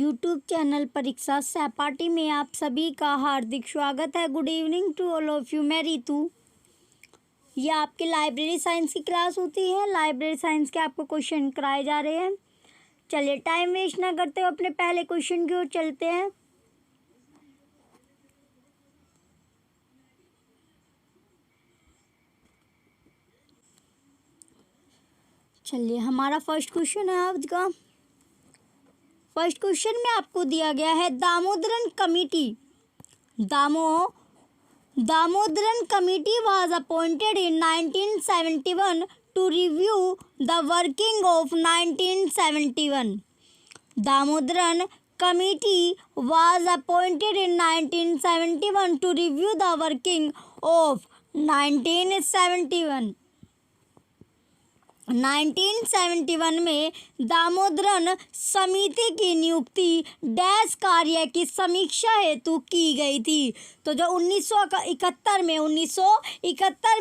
YouTube channel परीक्षा सहपाठी में आप सभी का हार्दिक स्वागत है। Good evening to all of you. मैं रितु। ये आपकी लाइब्रेरी साइंस की क्लास होती है। लाइब्रेरी साइंस के आपको क्वेश्चन कराए जा रहे हैं। चलिए टाइम वेस्ट ना करते हुए अपने पहले क्वेश्चन की ओर चलते हैं। चलिए हमारा फर्स्ट क्वेश्चन है आज का। फर्स्ट क्वेश्चन में आपको दिया गया है Damodaran committee. Damodaran committee was appointed in 1971 to review the working of 1971. Damodaran Committee was appointed in 1971 to review the working of 1971. 1971 में दामोदरन समिति की नियुक्ति डैश कार्य की समीक्षा हेतु की गई थी। तो जो 1971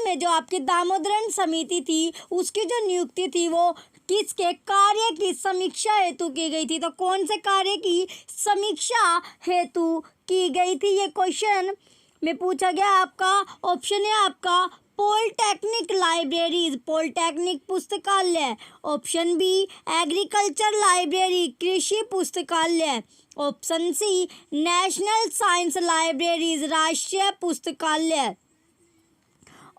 में जो आपकी दामोदरन समिति थी उसकी जो नियुक्ति थी वो किसके कार्य की समीक्षा हेतु की गई थी। तो कौन से कार्य की समीक्षा हेतु की गई थी ये क्वेश्चन में पूछा गया। आपका ऑप्शन है आपका पॉलिटेक्निक लाइब्रेरीज, पॉलिटेक्निक पुस्तकालय। ऑप्शन बी एग्रीकल्चर लाइब्रेरी, कृषि पुस्तकालय। Option C national science libraries, राष्ट्रीय पुस्तकालय।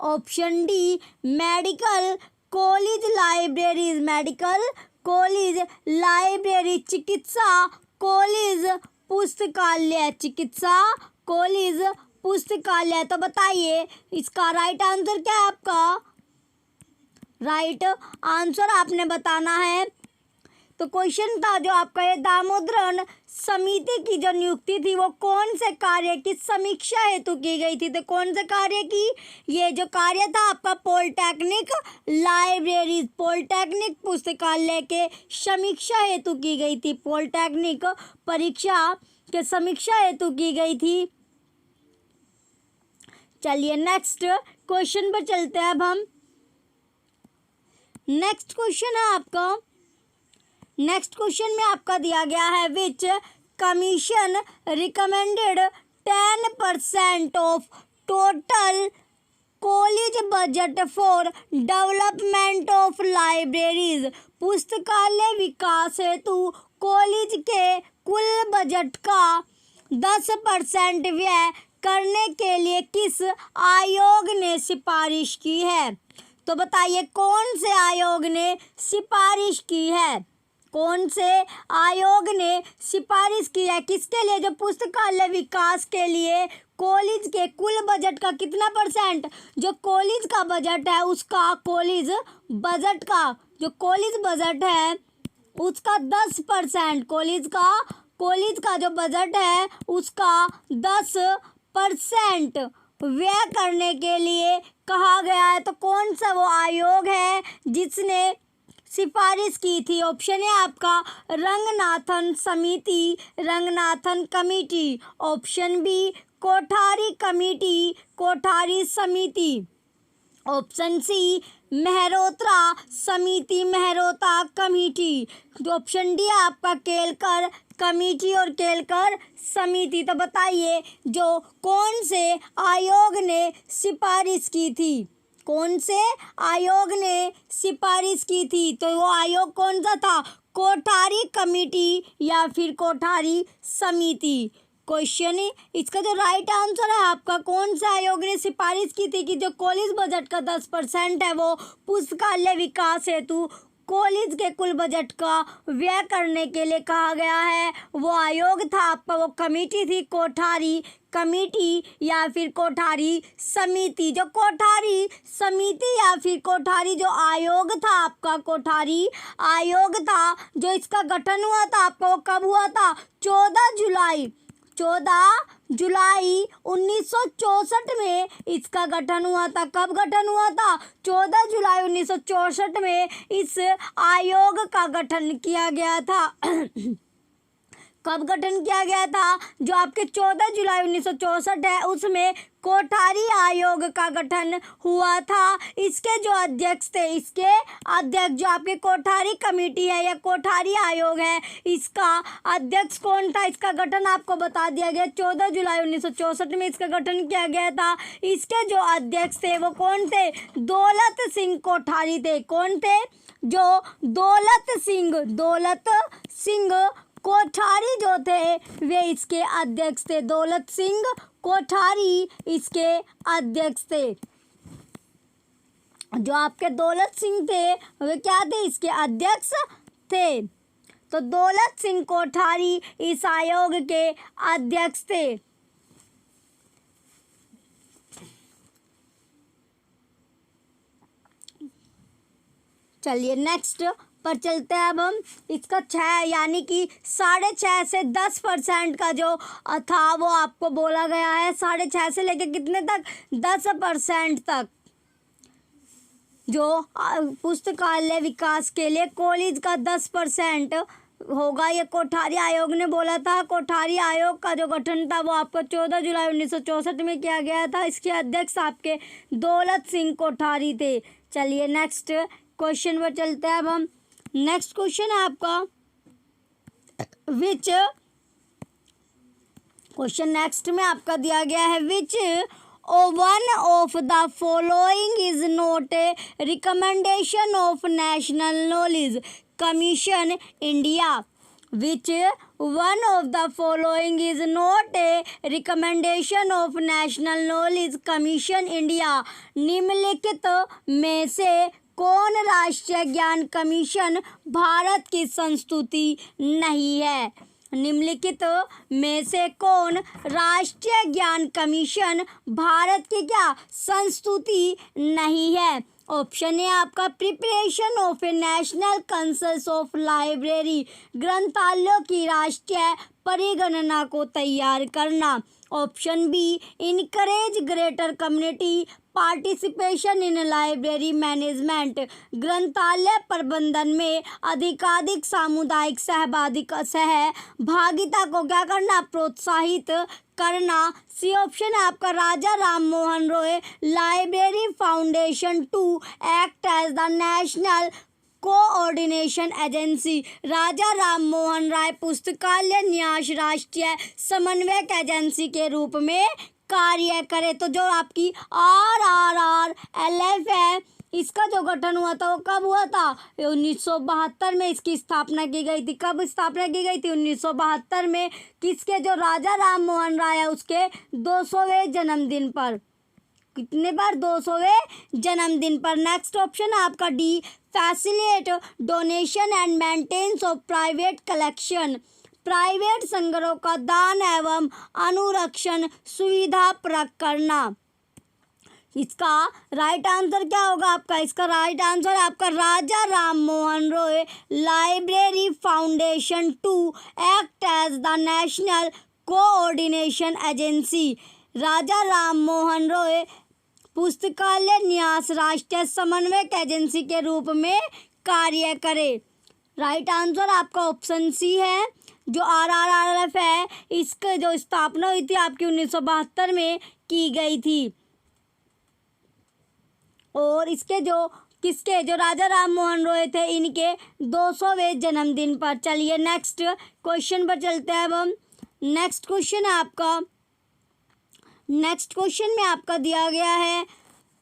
Option D medical college libraries, medical college library. चिकित्सा कॉलेज पुस्तकालय, चिकित्सा कॉलेज पुस्तकालय। तो बताइए इसका राइट आंसर क्या है। आपका राइट आंसर आपने बताना है। तो क्वेश्चन था जो आपका ये दामोदरन समिति की जो नियुक्ति थी वो कौन से कार्य की समीक्षा हेतु की गई थी। तो कौन से कार्य की, ये जो कार्य था आपका पॉलिटेक्निक लाइब्रेरी, पॉलिटेक्निक पुस्तकालय के समीक्षा हेतु की गई थी। पॉलिटेक्निक परीक्षा के समीक्षा हेतु की गई थी। चलिए नेक्स्ट क्वेश्चन पर चलते हैं अब हम। नेक्स्ट क्वेश्चन है आपका। नेक्स्ट क्वेश्चन में आपका दिया गया है which commission recommended 10% of total college budget for development of libraries. पुस्तकालय विकास हेतु कॉलेज के कुल बजट का 10% व्यय करने के लिए किस आयोग ने सिफारिश की है। तो बताइए कौन से आयोग ने सिफारिश की है। कौन से आयोग ने सिफारिश की है किसके लिए, जो पुस्तकालय विकास के लिए कॉलेज के कुल बजट का कितना परसेंट, जो कॉलेज का बजट है उसका, कॉलेज बजट का जो कॉलेज बजट है उसका 10%, कॉलेज का जो बजट है उसका 10% व्यय करने के लिए कहा गया है। तो कौन सा वो आयोग है जिसने सिफारिश की थी। ऑप्शन है आपका रंगनाथन समिति, Ranganathan committee. Option B Kothari committee, Kothari समिति। ऑप्शन सी मेहरोत्रा समिति, मेहरोता कमेटी। ऑप्शन डी आपका केलकर कमेटी और केलकर समिति। तो बताइए जो कौन से आयोग ने सिफारिश की थी, कौन से आयोग ने सिफारिश की थी। तो वो आयोग कौन सा था, कोठारी कमेटी या फिर कोठारी समिति। क्वेश्चन इसका जो राइट आंसर है आपका कौन सा आयोग ने सिफारिश की थी कि जो कॉलेज बजट का 10% है वो पुस्तकालय विकास हेतु कॉलेज के कुल बजट का व्यय करने के लिए कहा गया है। वो आयोग था आपका, वो कमेटी थी कोठारी कमेटी या फिर कोठारी समिति। जो कोठारी समिति या फिर कोठारी जो आयोग था आपका, कोठारी आयोग था जो इसका गठन हुआ था आपका, वो कब हुआ था, 14 जुलाई 1964 में इसका गठन हुआ था। कब गठन हुआ था, 14 जुलाई 1964 में इस आयोग का गठन किया गया था। कब गठन किया गया था, जो आपके 14 जुलाई 1964 है उसमें कोठारी आयोग का गठन हुआ था। इसके जो अध्यक्ष थे, इसके अध्यक्ष जो आपके कोठारी कमेटी है या कोठारी आयोग है, इसका अध्यक्ष कौन था? इसका गठन आपको बता दिया गया 14 जुलाई 1964 में इसका गठन किया गया था। इसके जो अध्यक्ष थे वो कौन थे? दौलत सिंह कोठारी थे। कौन थे? जो दौलत सिंह कोठारी जो थे वे इसके अध्यक्ष थे। दौलत सिंह कोठारी इसके अध्यक्ष थे। जो आपके दौलत सिंह थे वे क्या थे? इसके अध्यक्ष थे। तो दौलत सिंह कोठारी इस आयोग के अध्यक्ष थे। चलिए नेक्स्ट पर चलते हैं। अब हम इसका 6 यानी कि 6.5 से 10% का जो था वो आपको बोला गया है। 6.5 से लेके कितने तक? 10% तक जो पुस्तकालय विकास के लिए कॉलेज का 10% होगा। ये कोठारी आयोग ने बोला था। कोठारी आयोग का जो गठन था वो आपको 14 जुलाई 1964 में किया गया था। इसके अध्यक्ष आपके दौलत सिंह कोठारी थे। चलिए नेक्स्ट क्वेश्चन पर चलते हैं। अब हम नेक्स्ट क्वेश्चन है आपका विच क्वेश्चन नेक्स्ट में आपका दिया गया है which one of the following is not a recommendation of national knowledge commission India. Which one of the following is not a recommendation of national knowledge commission India. निम्नलिखित में से कौन राष्ट्रीय ज्ञान कमीशन भारत की संस्तुति नहीं है? निम्नलिखित में से कौन राष्ट्रीय ज्ञान कमीशन भारत की क्या संस्तुति नहीं है? ऑप्शन है आपका preparation of a national consensus of library, ग्रंथालयों की राष्ट्रीय परिगणना को तैयार करना। Option B encourage greater community participation in library management, ग्रंथालय प्रबंधन में अधिकाधिक सामुदायिक सहभागिता को क्या करना? प्रोत्साहित करना। सी ऑप्शन है आपका Raja Ram Mohan Roy library foundation to act as the national coordination agency. Raja Ram Mohan Roy पुस्तकालय न्यास राष्ट्रीय समन्वयक एजेंसी के रूप में कार्य करे। तो जो आपकी RRRLF है, इसका जो गठन हुआ था वो कब हुआ था? 1972 में इसकी स्थापना की गई थी। कब स्थापना की गई थी? 1972 में। किसके? जो राजा राम मोहन राय है उसके 200वें जन्मदिन पर। कितने पर? 200वें जन्मदिन पर। नेक्स्ट ऑप्शन है आपका D facilitate donation and maintenance of private collection, private संग्रहों का दान एवं अनुरक्षण सुविधा प्रदान करना। इसका राइट आंसर क्या होगा आपका? इसका राइट आंसर आपका Raja Ram Mohan Roy library foundation to act as the national coordination agency. Raja Ram Mohan Roy पुस्तकालय न्यास राष्ट्रीय समन्वयक एजेंसी के रूप में कार्य करे। राइट आंसर आपका ऑप्शन सी है। जो RRRLF है इसके जो स्थापना हुई थी आपकी 1972 में की गई थी। और इसके जो किसके? जो राजा राम मोहन रॉय थे इनके 200वें जन्मदिन पर। चलिए नेक्स्ट क्वेश्चन पर चलते हैं। अब हम नेक्स्ट क्वेश्चन है आपका नेक्स्ट क्वेश्चन में आपका दिया गया है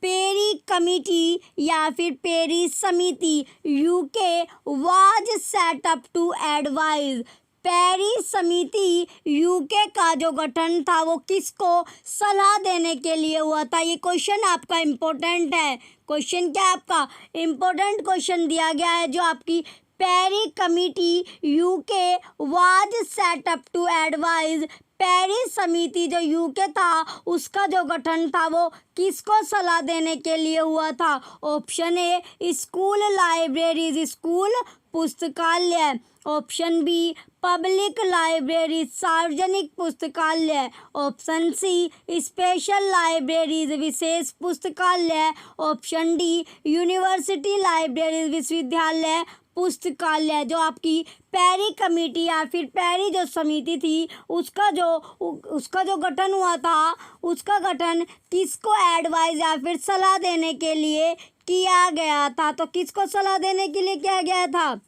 पेरी कमिटी या फिर पेरी समिति UK was set up to advise. Perry's समिति यूके का जो गठन था वो किसको सलाह देने के लिए हुआ था? ये क्वेश्चन आपका इम्पोर्टेंट है। क्वेश्चन क्या आपका? इम्पोर्टेंट क्वेश्चन दिया गया है। जो आपकी Perry committee UK was set up to advise, Perry's समिति जो यूके था उसका जो गठन था वो किसको सलाह देने के लिए हुआ था? Option A school libraries, school पुस्तकालय। ऑप्शन बी पब्लिक लाइब्रेरी सार्वजनिक पुस्तकालय। ऑप्शन सी स्पेशल लाइब्रेरीज विशेष पुस्तकालय। ऑप्शन डी यूनिवर्सिटी लाइब्रेरी विश्वविद्यालय पुस्तकालय। जो आपकी पेरी कमेटी या फिर पेरी जो समिति थी उसका जो गठन हुआ था, उसका गठन किसको एडवाइस या फिर सलाह देने के लिए किया गया था? तो किसको सलाह देने के लिए किया गया था?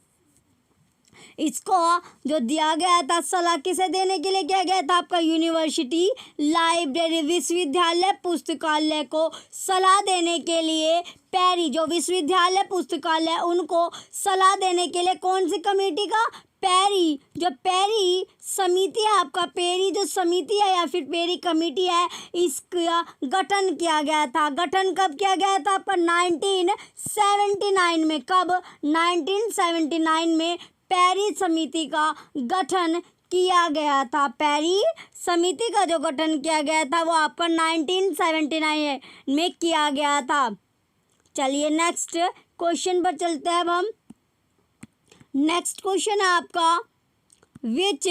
इसको जो दिया गया था सलाह किसे देने के लिए किया गया था? आपका यूनिवर्सिटी लाइब्रेरी विश्वविद्यालय पुस्तकालय को सलाह देने के लिए पेरी जो विश्वविद्यालय पुस्तकालय उनको सलाह देने के लिए कौन सी कमेटी का? पेरी जो पेरी समिति है आपका, पेरी जो समिति है या फिर पेरी कमेटी है, इसका गठन किया गया था। गठन कब किया गया था? आपका 1979 में। कब? 1979 में पेरी समिति का गठन किया गया था। पेरी समिति का जो गठन किया गया था वो आपका 1979 में किया गया था। चलिए नेक्स्ट क्वेश्चन पर चलते हैं अब हम। नेक्स्ट क्वेश्चन है आपका विच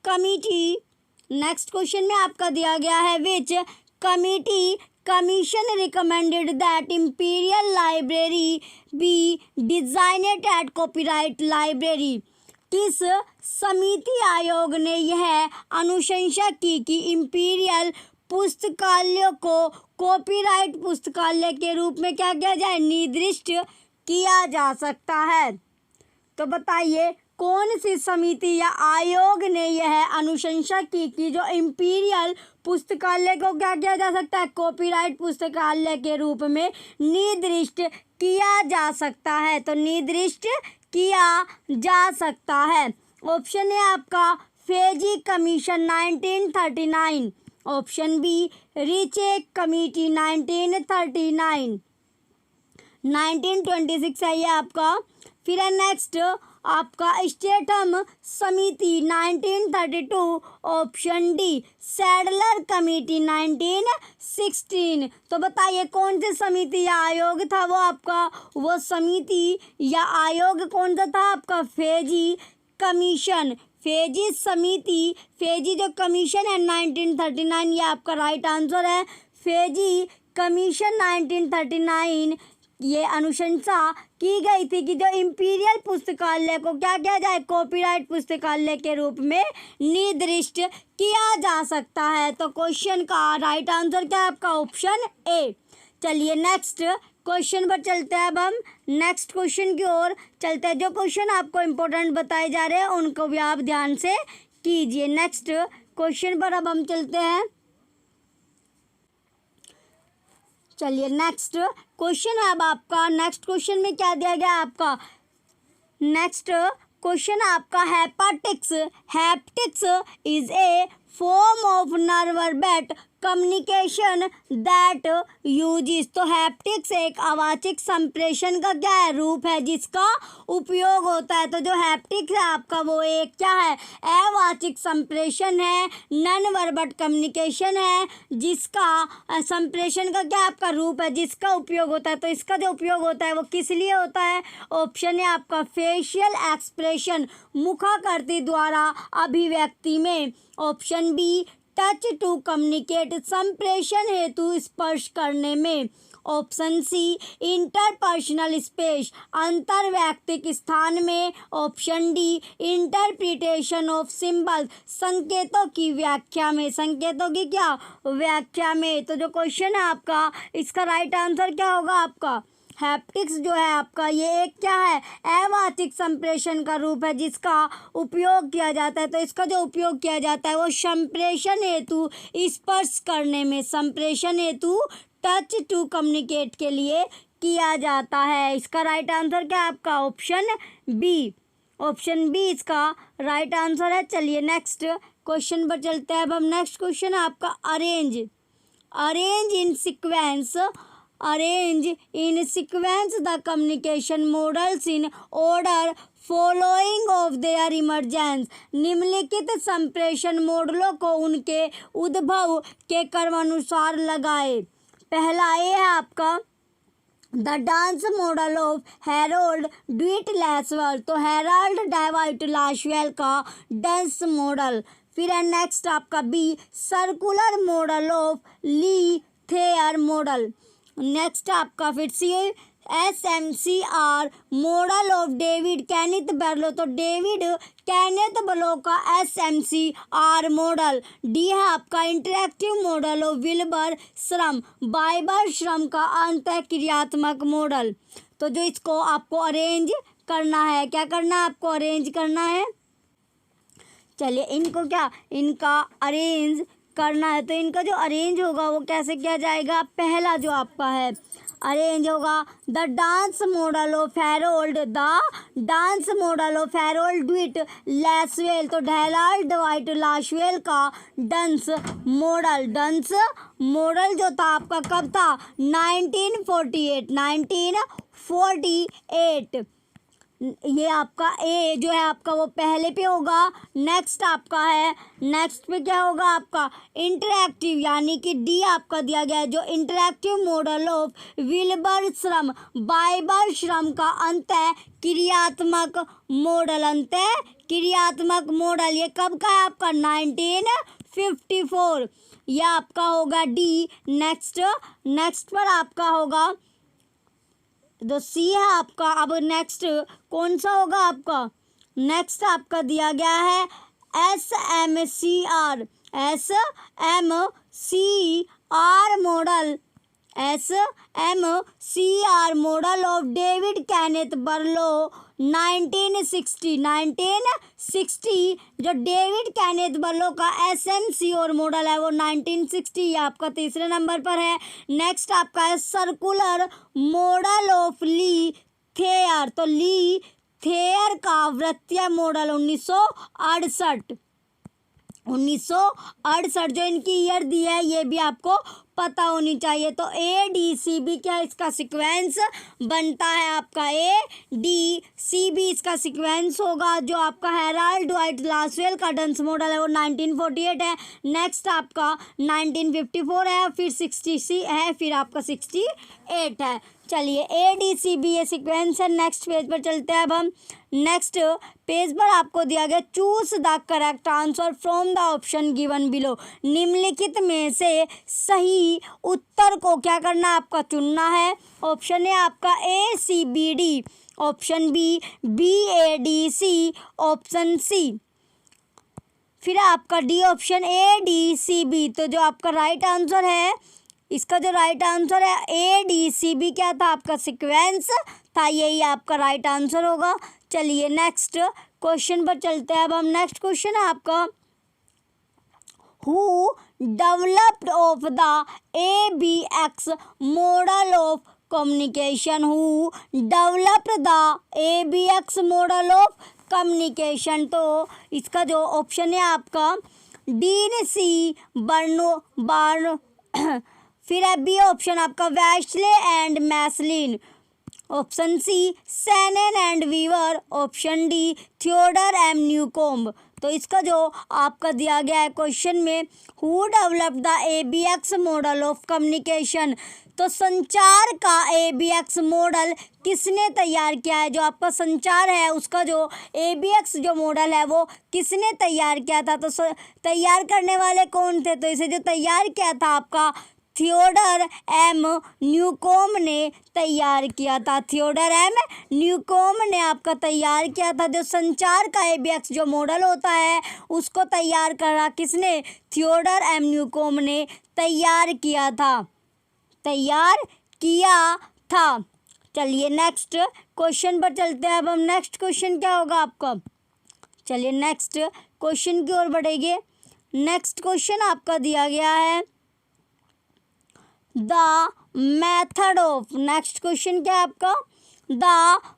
कमिटी। नेक्स्ट क्वेश्चन में आपका दिया गया है which committee commission recommended that imperial library be designed at copyright library. किस समिति आयोग ने यह अनुशंसा की कि इंपीरियल पुस्तकालयों को कॉपीराइट पुस्तकालय के रूप में क्या किया जाए? निर्दिष्ट किया जा सकता है। तो बताइए कौन सी समिति या आयोग ने यह अनुशंसा की कि जो इंपीरियल पुस्तकालय को क्या किया जा सकता है? कॉपीराइट पुस्तकालय के रूप में निर्दिष्ट किया जा सकता है। तो निर्दिष्ट किया जा सकता है। ऑप्शन है आपका Fyzee commission 1939। Option B Richey committee 1939। 1926 है ये आपका। फिर है नेक्स्ट आपका स्टेटम समिति 1932। Option D Sadler committee 1916। तो बताइए कौन सी समिति या आयोग था वो आपका? वो समिति या आयोग कौन सा था आपका? फेजी कमीशन। फेजी समिति, फेजी जो कमीशन है 1939, ये आपका राइट आंसर है। फेजी कमीशन 1939 ये अनुशंसा की गई थी कि जो इंपीरियल पुस्तकालय को क्या किया जाए? कॉपीराइट पुस्तकालय के रूप में निर्दिष्ट किया जा सकता है। तो क्वेश्चन का राइट आंसर क्या है आपका? Option A. चलिए नेक्स्ट क्वेश्चन पर चलते हैं। अब हम नेक्स्ट क्वेश्चन की ओर चलते हैं। जो क्वेश्चन आपको इम्पोर्टेंट बताए जा रहे हैं उनको भी आप ध्यान से कीजिए। नेक्स्ट क्वेश्चन पर अब हम चलते हैं। चलिए नेक्स्ट क्वेश्चन है अब आपका। नेक्स्ट क्वेश्चन में क्या दिया गया आपका? नेक्स्ट क्वेश्चन आपका haptics. Haptics is a form of nonverbal communication that uses. तो हैप्टिक्स एक अवाचिक संप्रेषण का क्या है? रूप है जिसका उपयोग होता है। तो जो हैप्टिक्स है आपका वो एक क्या है? अवाचिक संप्रेषण है, नॉन वर्बल कम्युनिकेशन है जिसका संप्रेषण का क्या आपका रूप है जिसका उपयोग होता है। तो इसका जो उपयोग होता है वो किस लिए होता है? ऑप्शन है आपका फेशियल एक्सप्रेशन, मुखाकृति द्वारा अभिव्यक्ति में। Option B touch to communicate, संप्रेषण हेतु स्पर्श करने में। ऑप्शन सी इंटरपर्सनल स्पेस, अंतर्वैयक्तिक स्थान में। Option D interpretation of symbol, संकेतों की व्याख्या में। संकेतों की क्या व्याख्या में। तो जो क्वेश्चन है आपका इसका राइट आंसर क्या होगा आपका? हैप्टिक्स जो है आपका ये एक क्या है? अवाचिक संप्रेषण का रूप है जिसका उपयोग किया जाता है। तो इसका जो उपयोग किया जाता है वो संप्रेषण हेतु स्पर्श करने में, संप्रेषण हेतु टच टू कम्युनिकेट के लिए किया जाता है। इसका राइट आंसर क्या है आपका? Option B. ऑप्शन बी इसका राइट आंसर है। चलिए नेक्स्ट क्वेश्चन पर चलते हैं। अब हम नेक्स्ट क्वेश्चन है आपका arrange. Arrange in sequence, arrange in sequence the communication models in order following of their emergence। निम्नलिखित संप्रेषण मॉडलों को उनके उद्भव के क्रमानुसार लगाए। पहला ए है आपका the dance model of Harold Dwight Lasswell, तो हैराल्ड डेविड लासवेल का डांस मॉडल। फिर है नेक्स्ट आपका B, circular model of Lee Thayer model. Next आपका फिर C, SMCR model of David Kenneth Berlo, तो डेविड केनेथ बार्लो का SMCR model. D है आपका इंटरेक्टिव मॉडल ऑफ विल्बर श्रम, बाइबर श्रम का अंतःक्रियात्मक मॉडल। तो जो इसको आपको अरेंज करना है, क्या करना है आपको, अरेंज करना है। चलिए इनको क्या, इनका अरेंज करना है, तो इनका जो अरेंज होगा वो कैसे किया जाएगा। पहला जो आपका है अरेंज होगा, the dance model of Harold, the dance model of Harold Dwight Lasswell, तो हैराल्ड ड्यूट लासवेल का डांस मॉडल। डांस मॉडल जो था आपका कब था, 1948। ये आपका ए जो है आपका वो पहले पे होगा। नेक्स्ट आपका है, नेक्स्ट पे क्या होगा आपका इंटरैक्टिव, यानी कि डी आपका दिया गया है, जो इंटरैक्टिव मॉडल ऑफ विल्बर श्रम, बाइबर श्रम का अंतःक्रियात्मक मॉडल। अंतःक्रियात्मक मॉडल ये कब का है आपका, 1954। यह आपका होगा डी। नेक्स्ट पर आपका होगा तो सी है आपका। अब नेक्स्ट कौन सा होगा आपका, नेक्स्ट आपका दिया गया है SMCR model, SMCR model of David Kenneth Barlow 1960। जो डेविड केनेथ बार्लो का SMCR मॉडल है वो 1960, ये आपका तीसरे नंबर पर है। नेक्स्ट आपका है circular model of Lee Thayer, तो ली थेयर का वृत्तीय मॉडल 1968 जो इनकी ईयर दी है ये भी आपको पता होनी चाहिए। तो ADCB क्या इसका सीक्वेंस बनता है आपका, ADCB इसका सीक्वेंस होगा। जो आपका हैराल्ड ड्यूट लासवेल का डांस मॉडल है वो 1948 है। नेक्स्ट आपका 1954 है, फिर 60 है, फिर आपका 68 है। चलिए ADCB ये सीक्वेंस है। नेक्स्ट पेज पर चलते हैं अब हम। नेक्स्ट पेज पर आपको दिया गया choose the correct answer from the option given below, निम्नलिखित में से सही उत्तर को क्या करना है आपका, चुनना है। ऑप्शन है आपका ACBD, option B BADC, option C फिर आपका डी ऑप्शन ADCB। तो जो आपका राइट आंसर है, इसका जो राइट आंसर है ADCB क्या था आपका सीक्वेंस था, यही आपका राइट आंसर होगा। चलिए नेक्स्ट क्वेश्चन पर चलते हैं अब हम। नेक्स्ट क्वेश्चन है आपका, who developed of the ABX model of communication, who developed the ABX model of communication. तो इसका जो ऑप्शन है आपका डीन सी बार्नो फिर है बी ऑप्शन आपका Westley and MacLean, option C Shannon and Weaver, option D Theodore M Newcomb. तो इसका जो आपका दिया गया है क्वेश्चन में, who developed the ABX model of communication, तो संचार का ABX मॉडल किसने तैयार किया है। जो आपका संचार है उसका जो ABX जो मॉडल है वो किसने तैयार किया था, तो तैयार करने वाले कौन थे, तो इसे जो तैयार किया था आपका थियोडर एम न्यूकोम्ब ने तैयार किया था। थियोडर एम न्यूकोम्ब ने आपका तैयार किया था। जो संचार का ABX जो मॉडल होता है उसको तैयार करा किसने, थियोडर एम न्यूकोम्ब ने तैयार किया था। चलिए नेक्स्ट क्वेश्चन पर चलते हैं अब हम। नेक्स्ट क्वेश्चन क्या होगा आपका, चलिए नेक्स्ट क्वेश्चन की ओर बढ़ेंगे। नेक्स्ट क्वेश्चन आपका दिया गया है the method of, next question क्या है आपका, the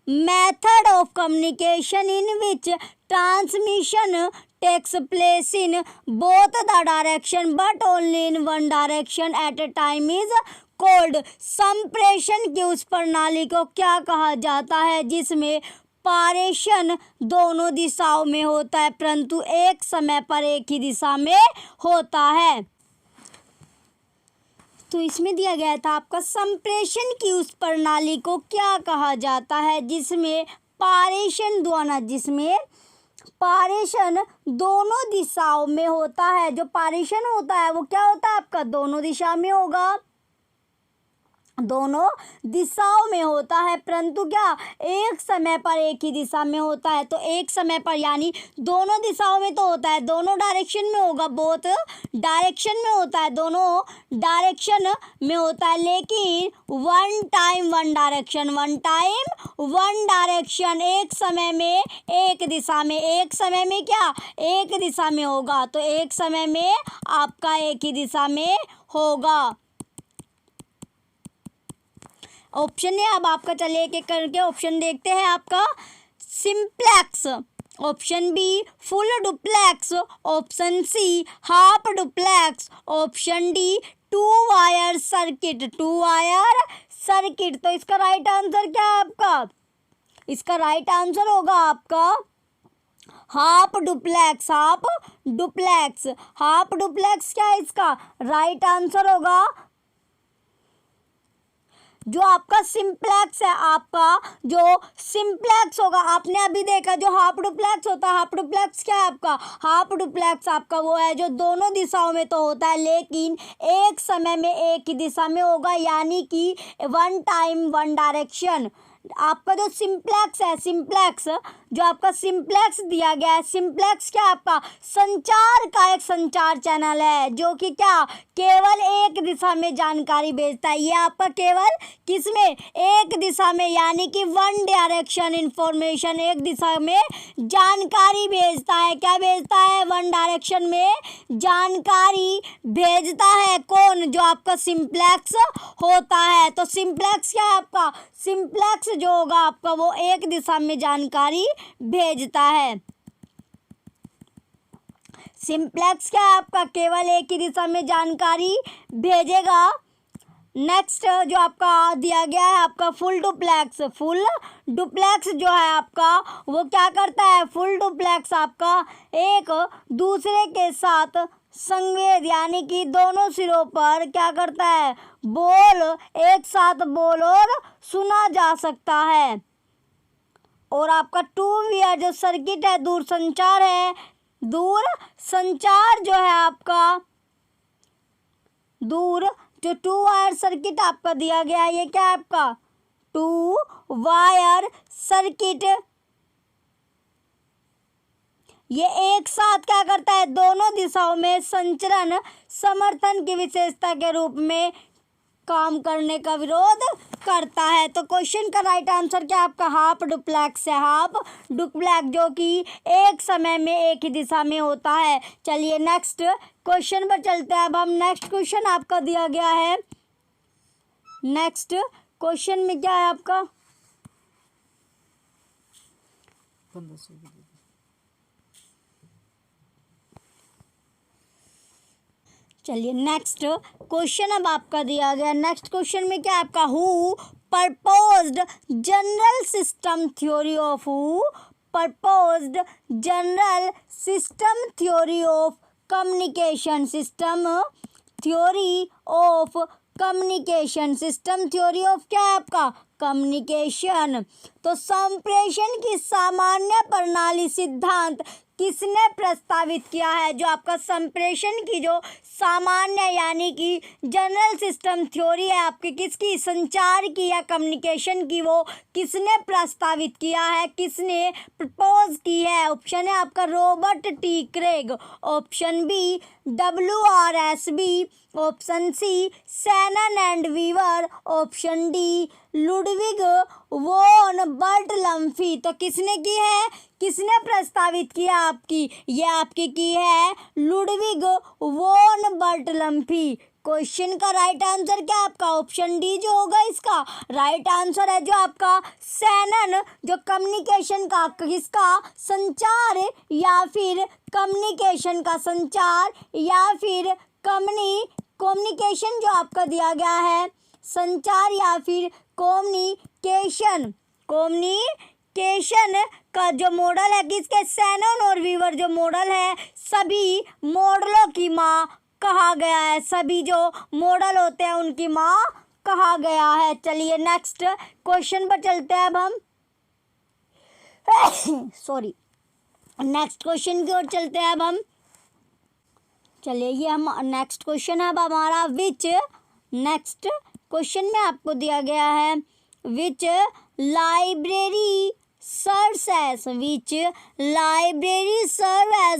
method of communication in which transmission takes place in both the direction but only in one direction at a time is called. संप्रेषण की उस प्रणाली को क्या कहा जाता है जिसमें पारेषण दोनों दिशाओं में होता है परंतु एक समय पर एक ही दिशा में होता है। तो इसमें दिया गया था आपका संप्रेषण की उस प्रणाली को क्या कहा जाता है जिसमें पारेषण दोनों दिशाओं में होता है। जो पारेषण होता है वो क्या होता है आपका, दोनों दिशा में होगा, दोनों दिशाओं में होता है, परंतु क्या एक समय पर एक ही दिशा में होता है। तो एक समय पर यानी दोनों दिशाओं में तो होता है, दोनों डायरेक्शन में होगा, बोथ डायरेक्शन में होता है, दोनों डायरेक्शन में होता है, लेकिन वन टाइम वन डायरेक्शन, एक समय में एक दिशा में, एक समय में क्या एक दिशा में होगा। तो एक समय में आपका एक ही दिशा में होगा। ऑप्शन है, अब आपका चलिए एक एक करके ऑप्शन देखते हैं। आपका simplex, option B full duplex, option C half duplex, option D two wire circuit. तो इसका राइट आंसर क्या है आपका, इसका राइट आंसर होगा आपका हाफ डुप्लेक्स। क्या है इसका राइट आंसर होगा। जो आपका सिंप्लेक्स है, आपका जो सिंप्लेक्स होगा, आपने अभी देखा जो हाफ डुप्लेक्स होता है, हाफ डुप्लेक्स क्या है आपका, हाफ डुप्लेक्स आपका वो है जो दोनों दिशाओं में तो होता है लेकिन एक समय में एक ही दिशा में होगा, यानी कि वन टाइम वन डायरेक्शन। आपका जो सिंप्लेक्स है, जो आपका सिंप्लेक्स दिया गया है, सिंप्लेक्स क्या आपका संचार का एक संचार चैनल है जो कि क्या केवल एक दिशा में जानकारी भेजता है। ये आपका केवल किसमें, एक दिशा में, यानी कि वन डायरेक्शन इंफॉर्मेशन, एक दिशा में जानकारी भेजता है। क्या भेजता है, वन डायरेक्शन में जानकारी भेजता है। कौन, जो आपका सिंप्लेक्स होता है। तो सिंप्लेक्स क्या है आपका, सिंप्लेक्स जो होगा आपका वो एक दिशा में जानकारी भेजता है। सिंप्लेक्स क्या है आपका, केवल एक ही दिशा में जानकारी भेजेगा। नेक्स्ट जो आपका दिया गया है आपका फुल डुप्लेक्स जो है आपका वो क्या करता है, फुल डुप्लेक्स आपका एक दूसरे के साथ संवेद, यानी कि दोनों सिरों पर क्या करता है, बोल एक साथ बोल और सुना जा सकता है। और आपका टू वायर जो सर्किट है, दूर संचार जो है आपका, जो टू वायर सर्किट आपका दिया गया है, ये क्या है आपका टू वायर सर्किट, ये एक साथ क्या करता है, दोनों दिशाओं में संचरण समर्थन की विशेषता के रूप में काम करने का विरोध करता है। तो क्वेश्चन का राइट आंसर क्या आपका हाफ डुप्लेक्स है, हाफ डुप्लेक्स जो कि एक समय में एक ही दिशा में होता है। चलिए नेक्स्ट क्वेश्चन पर चलते हैं। अब हम नेक्स्ट क्वेश्चन आपका दिया गया है, नेक्स्ट क्वेश्चन में क्या है आपका, चलिए नेक्स्ट क्वेश्चन अब आपका दिया गया। नेक्स्ट क्वेश्चन में क्या है आपका, who proposed general system theory of communication, system theory of क्या है आपका कम्युनिकेशन। तो संप्रेषण की सामान्य प्रणाली सिद्धांत किसने प्रस्तावित किया है। जो आपका संप्रेषण की जो सामान्य यानी कि जनरल सिस्टम थ्योरी है आपकी, किसकी, संचार की या कम्युनिकेशन की, वो किसने प्रस्तावित किया है, किसने प्रपोज की है। ऑप्शन है आपका Robert T Craig, option B WRSB, option C Shannon and Weaver, option D Ludwig von Bertalanffy. तो किसने की है, किसने प्रस्तावित किया आपकी, ये आपकी की है लुडविग वॉन बर्टलम्फी। क्वेश्चन का राइट आंसर क्या आपका, ऑप्शन डी जो होगा इसका राइट आंसर है। जो आपका शैनन जो कम्युनिकेशन का, किसका संचार या फिर कम्युनिकेशन का संचार या फिर कम्युनिकेशन जो आपका दिया गया है, संचार या फिर कम्युनिकेशन का जो मॉडल है किसके, शैनन और वीवर जो मॉडल है सभी मॉडलों की माँ कहा गया है। सभी जो मॉडल होते हैं उनकी माँ कहा गया है। चलिए नेक्स्ट क्वेश्चन पर चलते हैं अब हम सॉरी नेक्स्ट क्वेश्चन की ओर चलते हैं अब हम। चलिए ये हम नेक्स्ट क्वेश्चन है अब हमारा विच। नेक्स्ट क्वेश्चन में आपको दिया गया है विच library serves as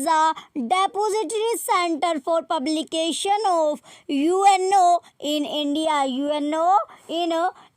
a depository center for publication of UNO in India। UNO in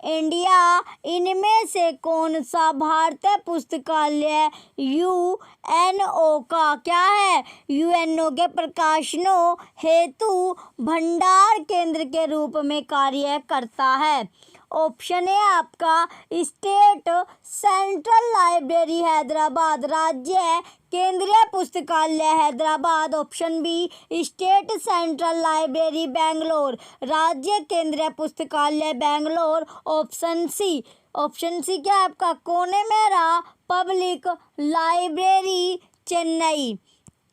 India इनमें से कौन सा भारतीय पुस्तकालय यूएनओ का क्या है, यूएनओ के प्रकाशनों हेतु भंडार केंद्र के रूप में कार्य करता है। ऑप्शन है आपका स्टेट सेंट्रल लाइब्रेरी हैदराबाद, राज्य केंद्रीय पुस्तकालय Hyderabad. Option B state central library Bangalore, राज्य केंद्रीय पुस्तकालय बेंगलोर। ऑप्शन सी क्या आपका Connemara public library Chennai.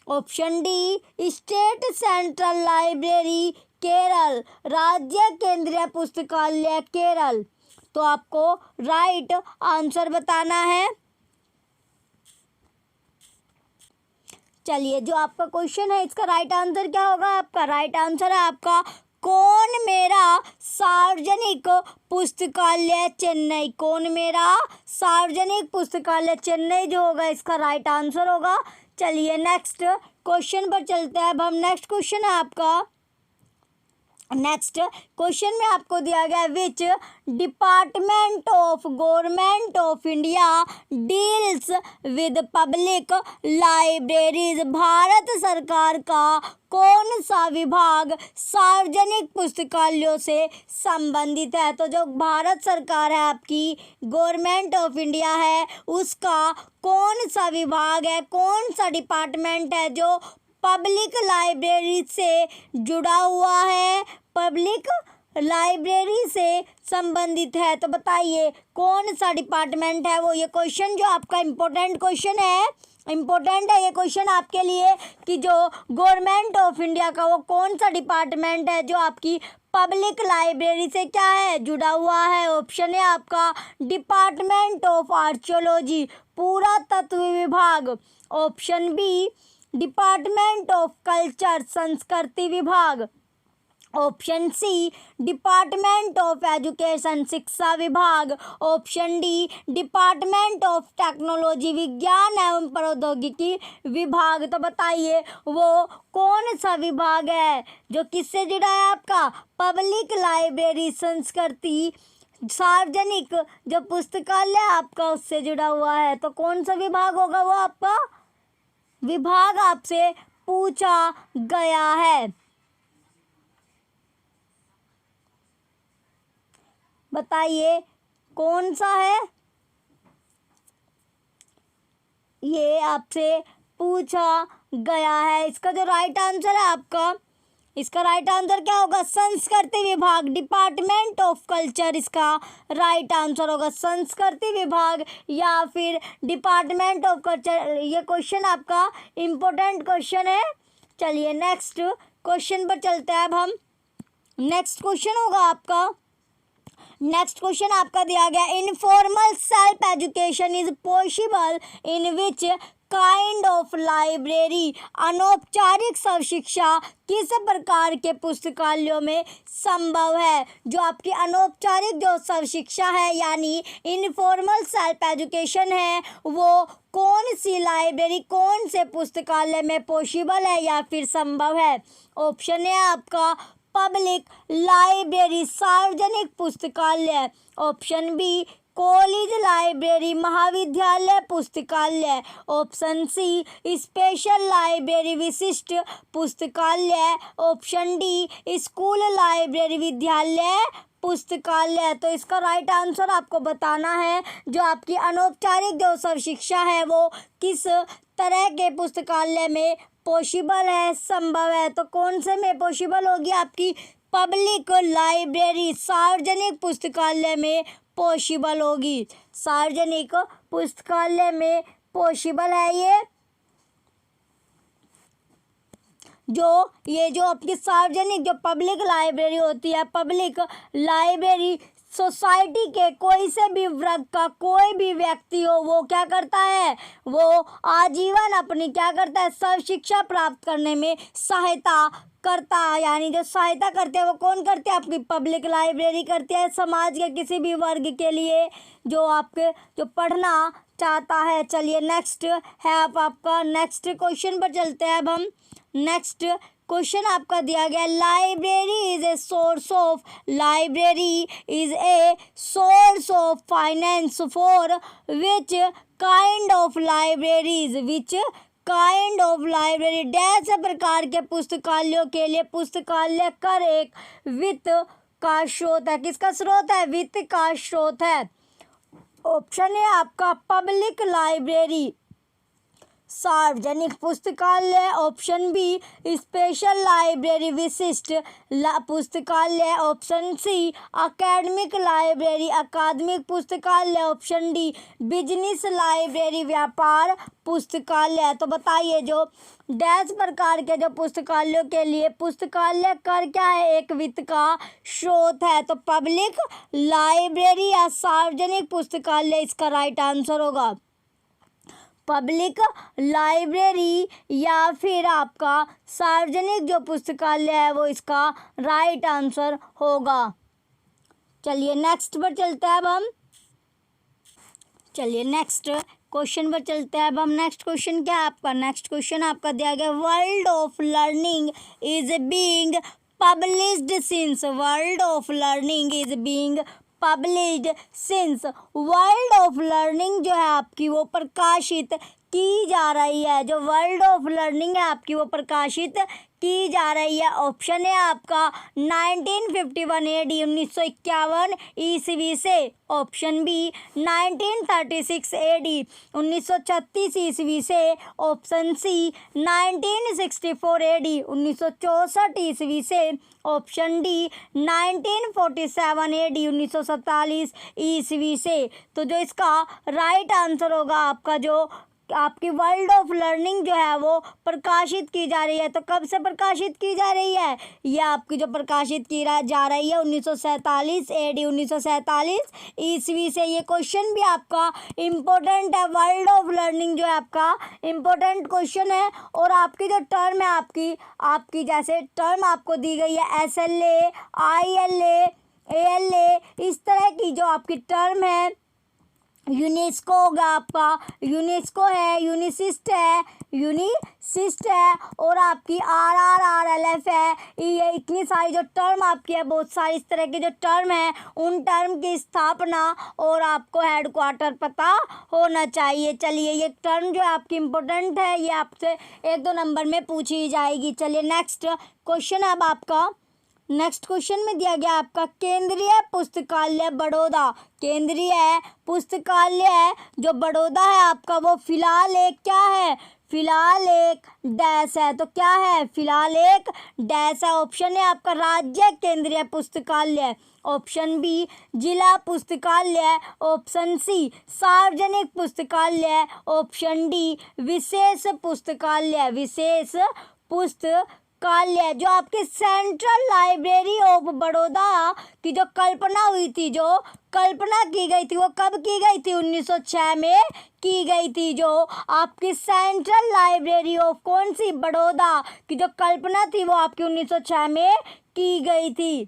Option D state central library Kerala, राज्य केंद्रीय पुस्तकालय केरल। तो आपको राइट आंसर बताना है। चलिए जो आपका क्वेश्चन है इसका राइट आंसर क्या होगा, आपका राइट आंसर है आपका कौन मेरा सार्वजनिक पुस्तकालय चेन्नई। कौन मेरा सार्वजनिक पुस्तकालय चेन्नई जो होगा इसका राइट आंसर होगा। चलिए नेक्स्ट क्वेश्चन पर चलते हैं अब हम। नेक्स्ट क्वेश्चन है आपका, नेक्स्ट क्वेश्चन में आपको दिया गया which department of government of India deals with public libraries. Bharat सरकार का कौन सा विभाग सार्वजनिक पुस्तकालयों से संबंधित है। तो जो भारत सरकार है आपकी गवर्नमेंट ऑफ इंडिया है उसका कौन सा विभाग है, कौन सा डिपार्टमेंट है जो पब्लिक लाइब्रेरी से जुड़ा हुआ है, पब्लिक लाइब्रेरी से संबंधित है। तो बताइए कौन सा डिपार्टमेंट है वो। ये क्वेश्चन जो आपका इम्पोर्टेंट क्वेश्चन है, इम्पोर्टेंट है ये क्वेश्चन आपके लिए कि जो गवर्नमेंट ऑफ इंडिया का वो कौन सा डिपार्टमेंट है जो आपकी पब्लिक लाइब्रेरी से क्या है जुड़ा हुआ है। ऑप्शन है आपका डिपार्टमेंट ऑफ आर्कियोलॉजी, पुरातत्व विभाग। Option B department of culture, संस्कृति विभाग। Option C department of education, शिक्षा विभाग। Option D department of technology, विज्ञान एवं प्रौद्योगिकी विभाग। तो बताइए वो कौन सा विभाग है जो किससे जुड़ा है, आपका पब्लिक लाइब्रेरी, संस्कृति, सार्वजनिक जो पुस्तकालय आपका उससे जुड़ा हुआ है। तो कौन सा विभाग होगा वो आपका विभाग आपसे पूछा गया है। बताइए कौन सा है, ये आपसे पूछा गया है। इसका जो राइट आंसर है आपका, इसका राइट आंसर क्या होगा, संस्कृति विभाग, डिपार्टमेंट ऑफ कल्चर इसका राइट आंसर होगा, संस्कृति विभाग या फिर डिपार्टमेंट ऑफ कल्चर। ये क्वेश्चन आपका इम्पोर्टेंट क्वेश्चन है। चलिए नेक्स्ट क्वेश्चन पर चलते हैं अब हम। नेक्स्ट क्वेश्चन होगा आपका, नेक्स्ट क्वेश्चन आपका दिया गया informal self education is possible in which kind of library. अनौपचारिक शिक्षा किस प्रकार के पुस्तकालयों में संभव है। जो आपकी अनौपचारिक जो शिक्षा है यानी इनफॉर्मल सेल्फ एजुकेशन है वो कौन सी लाइब्रेरी, कौन से पुस्तकालय में पॉसिबल है या फिर संभव है। ऑप्शन है आपका पब्लिक लाइब्रेरी, सार्वजनिक पुस्तकालय। ऑप्शन बी कॉलेज लाइब्रेरी, महाविद्यालय पुस्तकालय। ऑप्शन सी स्पेशल लाइब्रेरी, विशिष्ट पुस्तकालय। ऑप्शन डी स्कूल लाइब्रेरी, विद्यालय पुस्तकालय। तो इसका राइट आंसर आपको बताना है जो आपकी अनौपचारिक जो शिक्षा है वो किस तरह के पुस्तकालय में पॉसिबल है, संभव है। तो कौन से में पॉसिबल होगी, आपकी पब्लिक लाइब्रेरी, सार्वजनिक पुस्तकालय में पॉसिबल होगी, सार्वजनिक पुस्तकालय में पॉसिबल है ये। जो ये जो आपकी सार्वजनिक जो पब्लिक लाइब्रेरी होती है, पब्लिक लाइब्रेरी सोसाइटी के कोई से भी वर्ग का कोई भी व्यक्ति हो, वो क्या करता है, वो आजीवन अपनी क्या करता है, सर्व शिक्षा प्राप्त करने में सहायता करता है। यानी जो सहायता करते हैं वो कौन करते हैं, आपकी पब्लिक लाइब्रेरी करती है समाज के किसी भी वर्ग के लिए जो आपके जो पढ़ना चाहता है। चलिए नेक्स्ट है आपका नेक्स्ट क्वेश्चन पर चलते हैं। अब हम नेक्स्ट क्वेश्चन आपका दिया गया, library is a source of finance for which kind of library dash प्रकार के पुस्तकालयों के लिए पुस्तकालय कर एक वित्त का स्रोत है। किसका स्रोत है, वित्त का स्रोत है। ऑप्शन है आपका पब्लिक लाइब्रेरी सार्वजनिक पुस्तकालय, ऑप्शन बी स्पेशल लाइब्रेरी विशिष्ट पुस्तकालय, ऑप्शन सी एकेडमिक लाइब्रेरी अकादमिक पुस्तकालय, ऑप्शन डी बिजनेस लाइब्रेरी व्यापार पुस्तकालय। तो बताइए जो डैश प्रकार के जो पुस्तकालयों के लिए पुस्तकालय कर क्या है, एक वित्त का स्रोत है। तो पब्लिक लाइब्रेरी या सार्वजनिक पुस्तकालय इसका राइट आंसर होगा। पब्लिक लाइब्रेरी या फिर आपका सार्वजनिक जो पुस्तकालय है वो इसका राइट आंसर होगा। चलिए नेक्स्ट पर चलते हैं। अब हम चलिए नेक्स्ट क्वेश्चन पर चलते हैं। अब हम नेक्स्ट क्वेश्चन क्या है आपका, नेक्स्ट क्वेश्चन आपका दिया गया, world of learning is being published since, world of learning is being published since, world of learning जो है आपकी वो प्रकाशित की जा रही है, जो वर्ल्ड ऑफ लर्निंग है आपकी वो प्रकाशित की जा रही है। ऑप्शन है आपका 1951 AD 1951 ईस्वी से, ऑप्शन बी 1936 AD 1936 ईस्वी से, ऑप्शन सी 1964 AD 1964 ईस्वी से, ऑप्शन डी 1947 AD 1947 ईस्वी से। तो जो इसका राइट आंसर होगा आपका जो आपकी वर्ल्ड ऑफ लर्निंग जो है वो प्रकाशित की जा रही है। तो कब से प्रकाशित की जा रही है, ये आपकी जो प्रकाशित की जा रही है 1947 AD 1947 ईस्वी से। ये क्वेश्चन भी आपका इम्पोर्टेंट है, वर्ल्ड ऑफ लर्निंग जो है आपका इम्पोर्टेंट क्वेश्चन है। और आपकी जो टर्म है आपकी जैसे टर्म आपको दी गई है SLA ILA ALA, इस तरह की जो आपकी टर्म है, यूनेस्को होगा आपका, यूनेस्को है, यूनिसिस्ट है और आपकी RRRLF है। ये इतनी सारी जो टर्म आपकी है, बहुत सारी इस तरह की जो टर्म है, उन टर्म की स्थापना और आपको हेडक्वार्टर पता होना चाहिए। चलिए ये टर्म जो है आपकी इम्पोर्टेंट है, ये आपसे 1-2 नंबर में पूछी जाएगी। चलिए नेक्स्ट क्वेश्चन अब आपका नेक्स्ट क्वेश्चन में दिया गया आपका, केंद्रीय पुस्तकालय बड़ौदा, केंद्रीय पुस्तकालय जो बड़ौदा है आपका वो फिलहाल एक क्या है, फिलहाल एक डैश है। तो क्या है, फिलहाल एक डैश है। ऑप्शन है आपका राज्य केंद्रीय पुस्तकालय, ऑप्शन बी जिला पुस्तकालय, ऑप्शन सी सार्वजनिक पुस्तकालय, ऑप्शन डी विशेष पुस्तकालय, विशेष पुस्तकालय। जो आपकी सेंट्रल लाइब्रेरी ऑफ बड़ौदा की जो कल्पना हुई थी, जो कल्पना की गई थी वो कब की गई थी, 1906 में की गई थी। जो आपकी सेंट्रल लाइब्रेरी ऑफ कौन सी, बड़ौदा की जो कल्पना थी वो आपकी 1906 में की गई थी।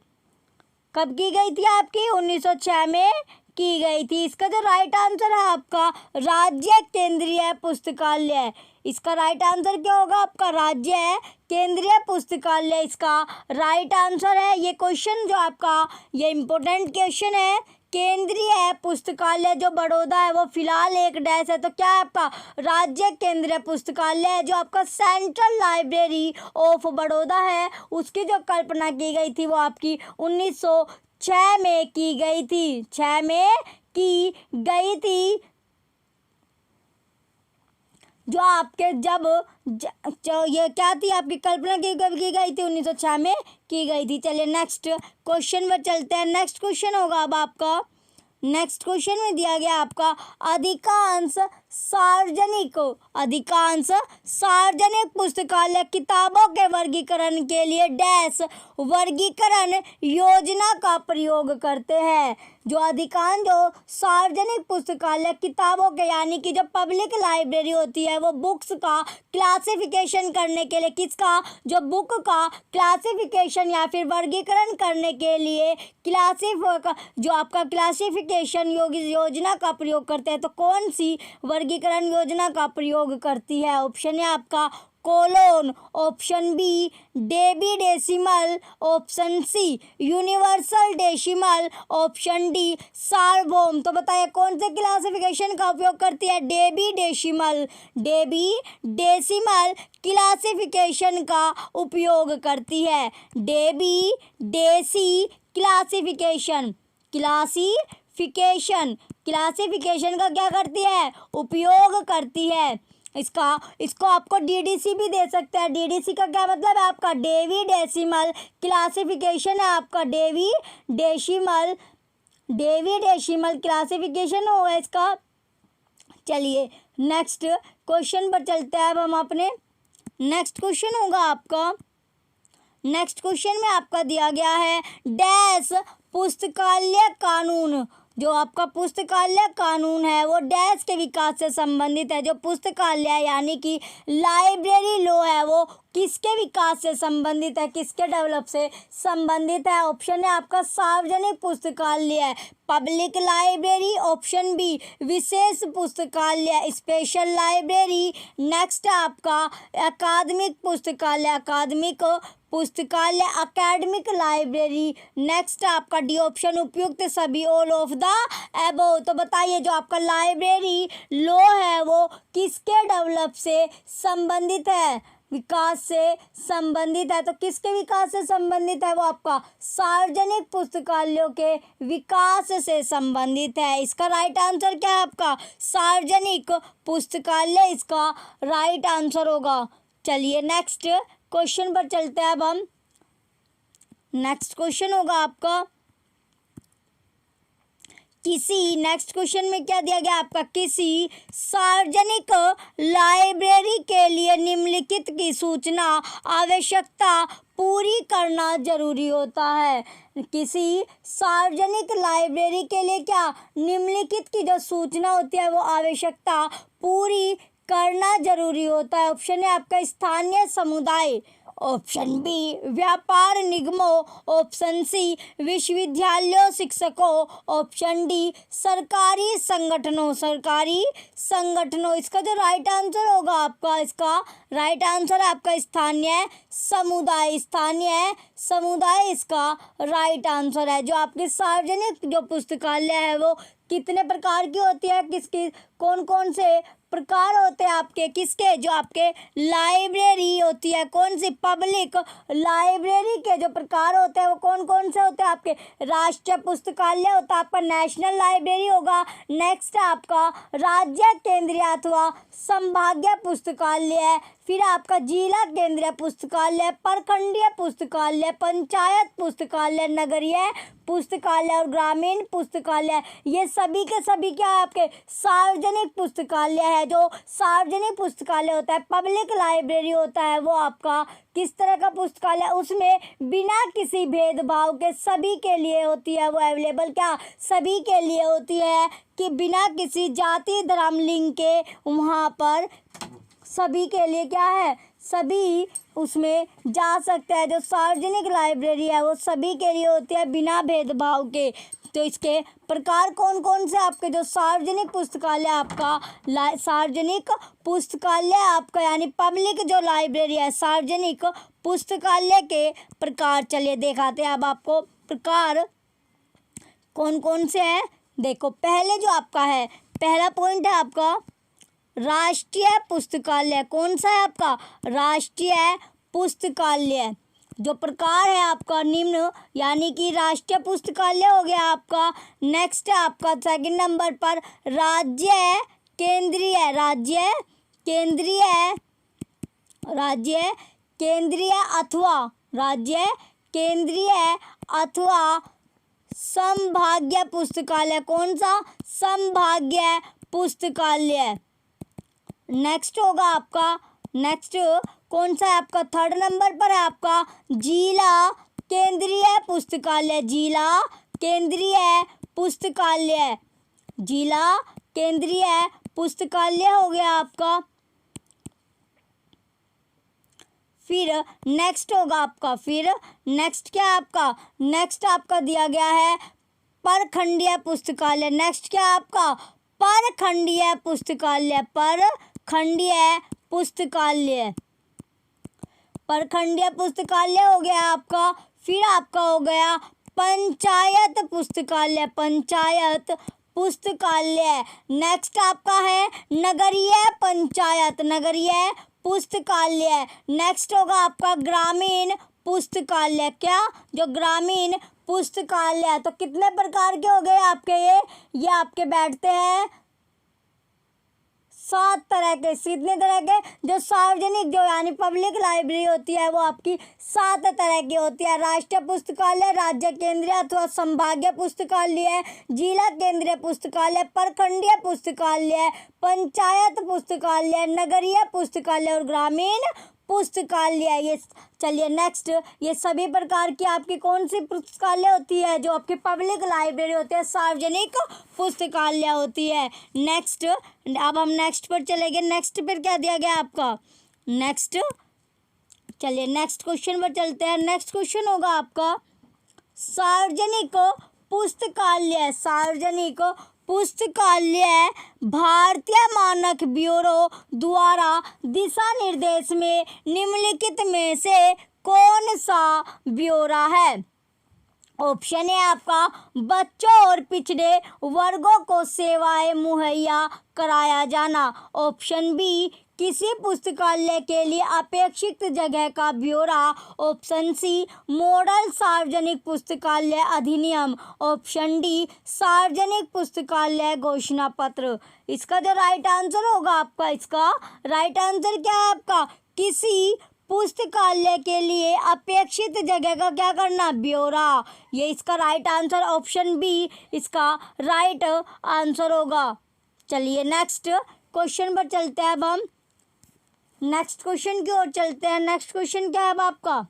कब की गई थी आपकी, 1906 में की गई थी। इसका जो राइट आंसर है आपका राज्य केंद्रीय पुस्तकालय, इसका राइट आंसर क्या होगा आपका, राज्य केंद्रीय पुस्तकालय इसका राइट आंसर है। ये क्वेश्चन जो आपका ये इम्पोर्टेंट क्वेश्चन है, केंद्रीय पुस्तकालय जो बड़ौदा है वो फिलहाल एक डैश है। तो क्या है आपका राज्य केंद्रीय पुस्तकालय, जो आपका सेंट्रल लाइब्रेरी ऑफ बड़ौदा है उसकी जो कल्पना की गई थी वो आपकी 1906 में की गई थी, 6 में की गई थी। जो आपके ये क्या थी आपकी कल्पना की गई थी, 1906 में की गई थी। चलिए नेक्स्ट क्वेश्चन पर चलते हैं। नेक्स्ट क्वेश्चन होगा अब आपका, नेक्स्ट क्वेश्चन में दिया गया आपका अधिकांश सार्वजनिक पुस्तकालय किताबों के वर्गीकरण के लिए डैश वर्गीकरण योजना का प्रयोग करते हैं। जो सार्वजनिक पुस्तकालय किताबों के यानी कि जो पब्लिक लाइब्रेरी होती है वो बुक्स का क्लासिफिकेशन करने के लिए जो बुक का क्लासिफिकेशन या फिर वर्गीकरण करने के लिए क्लासिफिकेशन योजना का प्रयोग करते हैं। तो कौन सी वर्गीकरण योजना का प्रयोग करती है? ऑप्शन है आपका colon, option B Dewey decimal, option C universal decimal, option D सार्वभौम। तो बताइए कौन से क्लासिफिकेशन का उपयोग करती है? डेबी डेसिमल क्लासिफिकेशन का उपयोग करती है। डेबी डेसी क्लासिफिकेशन का क्या करती है? उपयोग करती है। इसको आपको डीडीसी भी दे सकते हैं। डीडीसी का क्या मतलब है आपका? डेवी डेसिमल क्लासिफिकेशन है आपका। डेवी डेसिमल क्लासिफिकेशन होगा इसका। चलिए नेक्स्ट क्वेश्चन पर चलते हैं। अब हम अपने नेक्स्ट क्वेश्चन होगा आपका। नेक्स्ट क्वेश्चन में आपका दिया गया है डैश पुस्तकालय कानून। जो आपका पुस्तकालय कानून है वो डैश के विकास से संबंधित है। जो पुस्तकालय यानी कि लाइब्रेरी लॉ है वो किसके विकास से संबंधित है? किसके डेवलप से संबंधित है? ऑप्शन है आपका सार्वजनिक पुस्तकालय पब्लिक लाइब्रेरी, ऑप्शन बी विशेष पुस्तकालय स्पेशल लाइब्रेरी। नेक्स्ट है आपका अकादमिक एकेडमिक लाइब्रेरी। नेक्स्ट आपका डी ऑप्शन उपयुक्त सभी ऑल ऑफ द अबव। तो बताइए जो आपका लाइब्रेरी लॉ है वो किसके डेवलप से संबंधित है? विकास से संबंधित है। तो किसके विकास से संबंधित है? वो आपका सार्वजनिक पुस्तकालयों के विकास से संबंधित है। इसका राइट आंसर क्या है आपका? सार्वजनिक पुस्तकालय इसका राइट आंसर होगा। चलिए नेक्स्ट क्वेश्चन पर चलते हैं। अब हम नेक्स्ट क्वेश्चन होगा आपका नेक्स्ट क्वेश्चन में क्या दिया गया आपका? किसी सार्वजनिक लाइब्रेरी के लिए निम्नलिखित की सूचना आवश्यकता पूरी करना जरूरी होता है। किसी सार्वजनिक लाइब्रेरी के लिए क्या निम्नलिखित की जो सूचना होती है वो आवश्यकता पूरी करना जरूरी होता है। ऑप्शन है आपका स्थानीय समुदाय, ऑप्शन बी व्यापार निगमों, ऑप्शन सी विश्वविद्यालयों शिक्षकों, ऑप्शन डी सरकारी संगठनों। इसका जो राइट आंसर होगा आपका, इसका राइट आंसर है आपका स्थानीय समुदाय इसका राइट आंसर है। जो आपके सार्वजनिक जो पुस्तकालय है वो कितने प्रकार की होती है? कौन कौन से प्रकार होते हैं आपके? किसके? जो आपके लाइब्रेरी होती है कौन सी? पब्लिक लाइब्रेरी के जो प्रकार होते हैं वो कौन कौन से होते हैं आपके? राष्ट्रीय पुस्तकालय होता है आपका, नेशनल लाइब्रेरी होगा। नेक्स्ट आपका राज्य केंद्रीय अथवा संभागीय पुस्तकालय, फिर आपका जिला केंद्रीय पुस्तकालय, प्रखंडीय पुस्तकालय, पंचायत पुस्तकालय, नगरीय पुस्तकालय और ग्रामीण पुस्तकालय। ये सभी के सभी क्या है आपके? सार्वजनिक पुस्तकालय है। जो सार्वजनिक पुस्तकालय होता है पब्लिक लाइब्रेरी होता है वो आपका किस तरह का पुस्तकालय? उसमें बिना किसी भेदभाव के सभी के लिए होती है वो अवेलेबल। क्या? सभी के लिए होती है कि बिना किसी जाति धर्म लिंग के वहाँ पर सभी के लिए क्या है? सभी उसमें जा सकते हैं। जो सार्वजनिक लाइब्रेरी है वो सभी के लिए होती है बिना भेदभाव के। तो इसके प्रकार कौन कौन से आपके? जो सार्वजनिक पुस्तकालय आपका यानी पब्लिक जो लाइब्रेरी है सार्वजनिक पुस्तकालय के प्रकार चलिए दिखाते हैं। अब आपको प्रकार कौन कौन से हैं देखो। पहले जो आपका है, पहला पॉइंट है आपका राष्ट्रीय पुस्तकालय। कौन सा है आपका? राष्ट्रीय पुस्तकालय। जो प्रकार है आपका निम्न यानी कि राष्ट्रीय पुस्तकालय हो गया आपका। नेक्स्ट है आपका सेकंड नंबर पर राज्य केंद्रीय अथवा संभाग्य पुस्तकालय। कौन सा? संभाग्य पुस्तकालय। नेक्स्ट होगा आपका, नेक्स्ट कौन सा है आपका? थर्ड नंबर पर है आपका जिला केंद्रीय पुस्तकालय। जिला केंद्रीय पुस्तकालय। जिला केंद्रीय पुस्तकालय हो गया आपका। फिर नेक्स्ट होगा आपका, फिर नेक्स्ट क्या है आपका? नेक्स्ट आपका दिया गया है परखंडीय पुस्तकालय। नेक्स्ट क्या है आपका? परखंडीय पुस्तकालय। परखंडीय पुस्तकालय। परखंडीय पुस्तकालय हो गया आपका। फिर आपका हो गया पंचायत पुस्तकालय। पंचायत पुस्तकालय। नेक्स्ट आपका है नगरीय पंचायत। नगरीय पुस्तकालय। नेक्स्ट होगा आपका ग्रामीण पुस्तकालय। क्या? जो ग्रामीण पुस्तकालय। तो कितने प्रकार के हो गए आपके ये आपके बैठते हैं 7 तरह के। कितने तरह के? जो सार्वजनिक, जो यानी पब्लिक लाइब्रेरी होती है वो आपकी 7 तरह की होती है। राष्ट्रीय पुस्तकालय, राज्य केंद्रीय अथवा संभागीय पुस्तकालय, जिला केंद्रीय पुस्तकालय, प्रखंडीय पुस्तकालय, पंचायत पुस्तकालय, नगरीय पुस्तकालय और ग्रामीण पुस्तकालय। ये चलिए नेक्स्ट, ये सभी प्रकार की आपकी कौन सी पुस्तकालय होती है? जो आपकी पब्लिक लाइब्रेरी होती है, सार्वजनिक पुस्तकालय होती है। नेक्स्ट, अब हम नेक्स्ट पर चलेंगे। नेक्स्ट पर क्या दिया गया आपका? नेक्स्ट, चलिए नेक्स्ट क्वेश्चन पर चलते हैं। नेक्स्ट क्वेश्चन होगा आपका सार्वजनिक पुस्तकालय। सार्वजनिक पुस्तकालय भारतीय मानक ब्यूरो द्वारा दिशा निर्देश में निम्नलिखित में से कौन सा ब्यौरा है? ऑप्शन है आपका बच्चों और पिछड़े वर्गों को सेवाएं मुहैया कराया जाना। ऑप्शन बी किसी पुस्तकालय के लिए अपेक्षित जगह का ब्यौरा। ऑप्शन सी मॉडल सार्वजनिक पुस्तकालय अधिनियम। ऑप्शन डी सार्वजनिक पुस्तकालय घोषणा पत्र। इसका जो राइट आंसर होगा आपका, इसका राइट आंसर क्या है आपका? किसी पुस्तकालय के लिए अपेक्षित जगह का क्या करना? ब्यौरा। ये इसका राइट आंसर ऑप्शन बी इसका राइट आंसर होगा। चलिए नेक्स्ट क्वेश्चन पर चलते हैं। अब हम नेक्स्ट क्वेश्चन की ओर चलते हैं। नेक्स्ट क्वेश्चन क्या है अब आपका?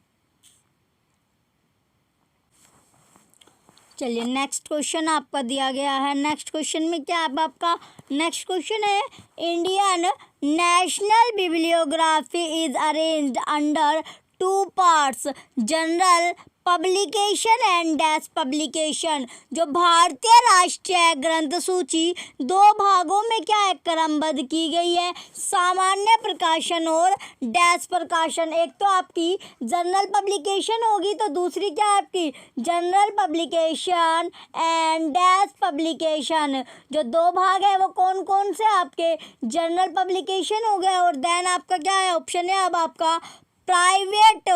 चलिए नेक्स्ट क्वेश्चन आपका दिया गया है। नेक्स्ट क्वेश्चन में क्या है अब आपका? नेक्स्ट क्वेश्चन है Indian national bibliography is arranged under 2 parts, general publication and desk publication. जो भारतीय राष्ट्रीय ग्रंथ सूची 2 भागों में क्या है क्रमबद्ध की गई है, सामान्य प्रकाशन और डेस्क प्रकाशन। एक तो आपकी जनरल पब्लिकेशन होगी, तो दूसरी क्या है आपकी general publication and desk publication. जो 2 भाग है वो कौन कौन से आपके? जनरल पब्लिकेशन हो गया और देन आपका क्या है? ऑप्शन है अब आपका private,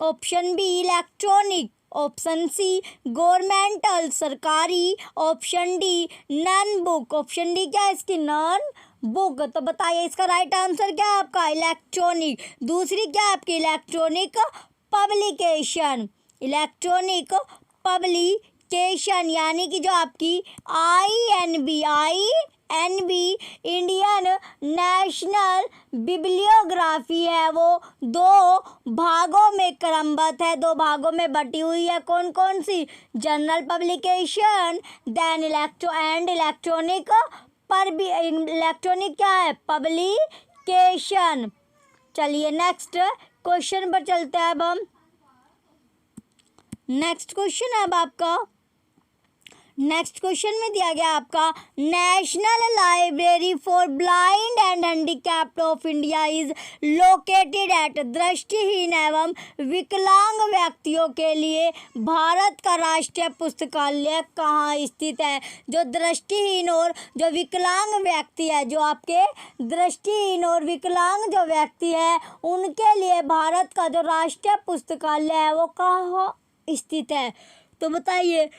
option B electronic, option C governmental सरकारी, option D non book. Option D क्या है इसकी? Non book. तो बताइए इसका राइट आंसर क्या है आपका? इलेक्ट्रॉनिक। दूसरी क्या है आपकी? Electronic publication. इलेक्ट्रॉनिक पब्लिकेशन यानी कि जो आपकी INB इंडियन नेशनल बिब्लियोग्राफी है वो 2 भागों में क्रमबद्ध है, 2 भागों में बटी हुई है। कौन कौन सी? जनरल पब्लिकेशन देन इलेक्ट्रॉनिक पर भी इलेक्ट्रॉनिक क्या है? पब्लिकेशन। चलिए नेक्स्ट क्वेश्चन पर चलते हैं। अब हम नेक्स्ट क्वेश्चन है अब आपका, नेक्स्ट क्वेश्चन में दिया गया आपका national library for blind and handicapped of India is located at. दृष्टिहीन एवं विकलांग व्यक्तियों के लिए भारत का राष्ट्रीय पुस्तकालय कहाँ स्थित है? जो दृष्टिहीन और जो विकलांग व्यक्ति है, जो आपके दृष्टिहीन और विकलांग जो व्यक्ति है उनके लिए भारत का जो राष्ट्रीय पुस्तकालय है वो कहाँ स्थित है? तो बताइए,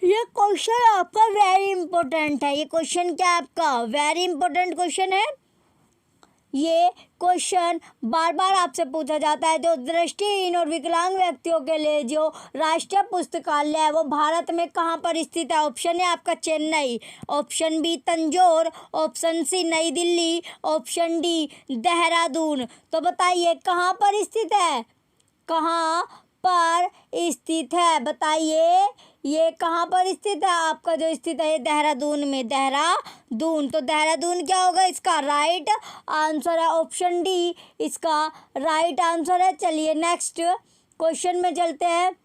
ये क्वेश्चन आपका वेरी इंपॉर्टेंट है। ये क्वेश्चन क्या है आपका? वेरी इंपॉर्टेंट क्वेश्चन है। ये क्वेश्चन बार बार आपसे पूछा जाता है। जो दृष्टिहीन और विकलांग व्यक्तियों के लिए जो राष्ट्रीय पुस्तकालय है वो भारत में कहाँ पर स्थित है? ऑप्शन है आपका Chennai, option B Tanjore, option C New Delhi, option D Dehradun. तो बताइए कहाँ पर स्थित है, कहाँ पर स्थित है? बताइए ये कहाँ पर स्थित है? आपका जो स्थित है देहरादून में, देहरादून। तो देहरादून क्या होगा इसका राइट आंसर है, ऑप्शन डी इसका राइट आंसर है। चलिए नेक्स्ट क्वेश्चन में चलते हैं।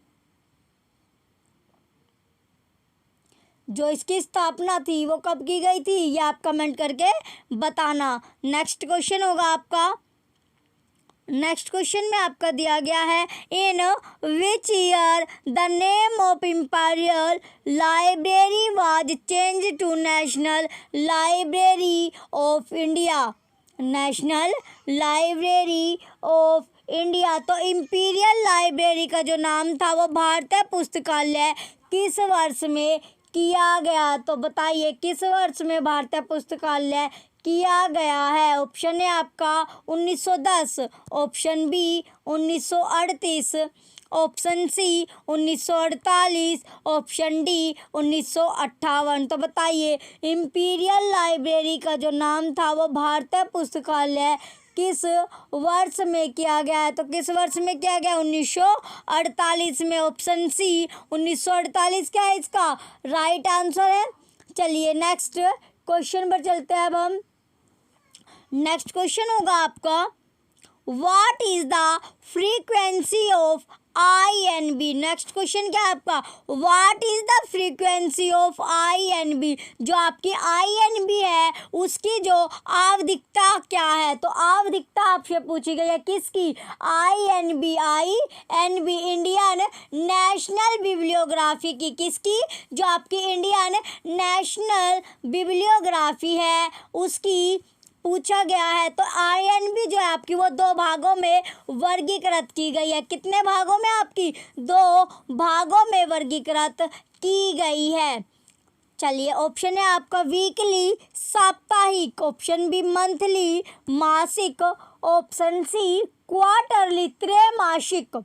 जो इसकी स्थापना थी वो कब की गई थी, ये आप कमेंट करके बताना। नेक्स्ट क्वेश्चन होगा आपका, नेक्स्ट क्वेश्चन में आपका दिया गया है in which year the name of imperial library was change to national library of India, national library of India. तो इंपीरियल लाइब्रेरी का जो नाम था वो भारतीय पुस्तकालय किस वर्ष में किया गया? तो बताइए किस वर्ष में भारतीय पुस्तकालय किया गया है? ऑप्शन है आपका 1910, option B 1938, option C 1948, option D 1958। तो बताइए इंपीरियल लाइब्रेरी का जो नाम था वो भारतीय पुस्तकालय किस वर्ष में किया गया है? तो किस वर्ष में किया गया? 1948 में। ऑप्शन सी 1948 क्या है इसका राइट आंसर है। चलिए नेक्स्ट क्वेश्चन पर चलते हैं अब हम। नेक्स्ट क्वेश्चन होगा आपका what is the frequency of INB। Next question क्या है आपका what is the frequency of INB। जो आपकी INB है उसकी जो आवधिकता क्या है? तो आवधिकता आपसे पूछी गई है किसकी? INB इंडियन नेशनल बिब्लियोग्राफी की। किसकी? जो आपकी इंडियन नेशनल बिब्लियोग्राफी है उसकी पूछा गया है। तो INB जो है आपकी वो दो भागों में वर्गीकृत की गई है। कितने भागों में? आपकी दो भागों में वर्गीकृत की गई है। चलिए ऑप्शन है आपका वीकली साप्ताहिक, ऑप्शन बी मंथली मासिक, ऑप्शन सी क्वार्टरली त्रैमासिक,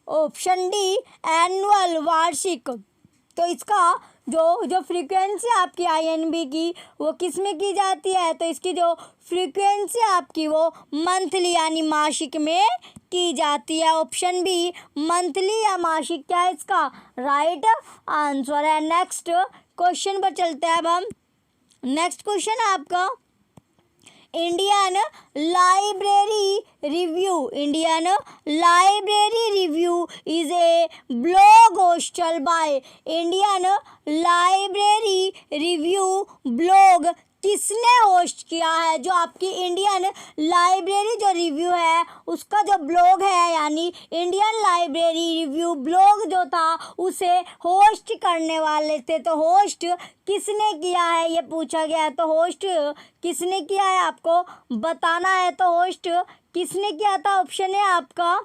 ऑप्शन डी एनुअल वार्षिक। तो इसका जो फ्रीक्वेंसी आपकी INB की वो किस में की जाती है? तो इसकी जो फ्रीक्वेंसी आपकी वो मंथली यानी मासिक में की जाती है। ऑप्शन बी मंथली या मासिक क्या है इसका राइट आंसर है। नेक्स्ट क्वेश्चन पर चलते हैं अब हम। नेक्स्ट क्वेश्चन है आपका Indian library review. Indian library review is a blog hosted by. Indian library review blog किसने होस्ट किया है? जो आपकी इंडियन लाइब्रेरी जो रिव्यू है उसका जो ब्लॉग है यानी इंडियन लाइब्रेरी रिव्यू ब्लॉग जो था उसे होस्ट करने वाले थे। तो होस्ट किसने किया है ये पूछा गया है। तो होस्ट किसने किया है आपको बताना है। तो होस्ट किसने किया था? ऑप्शन है आपका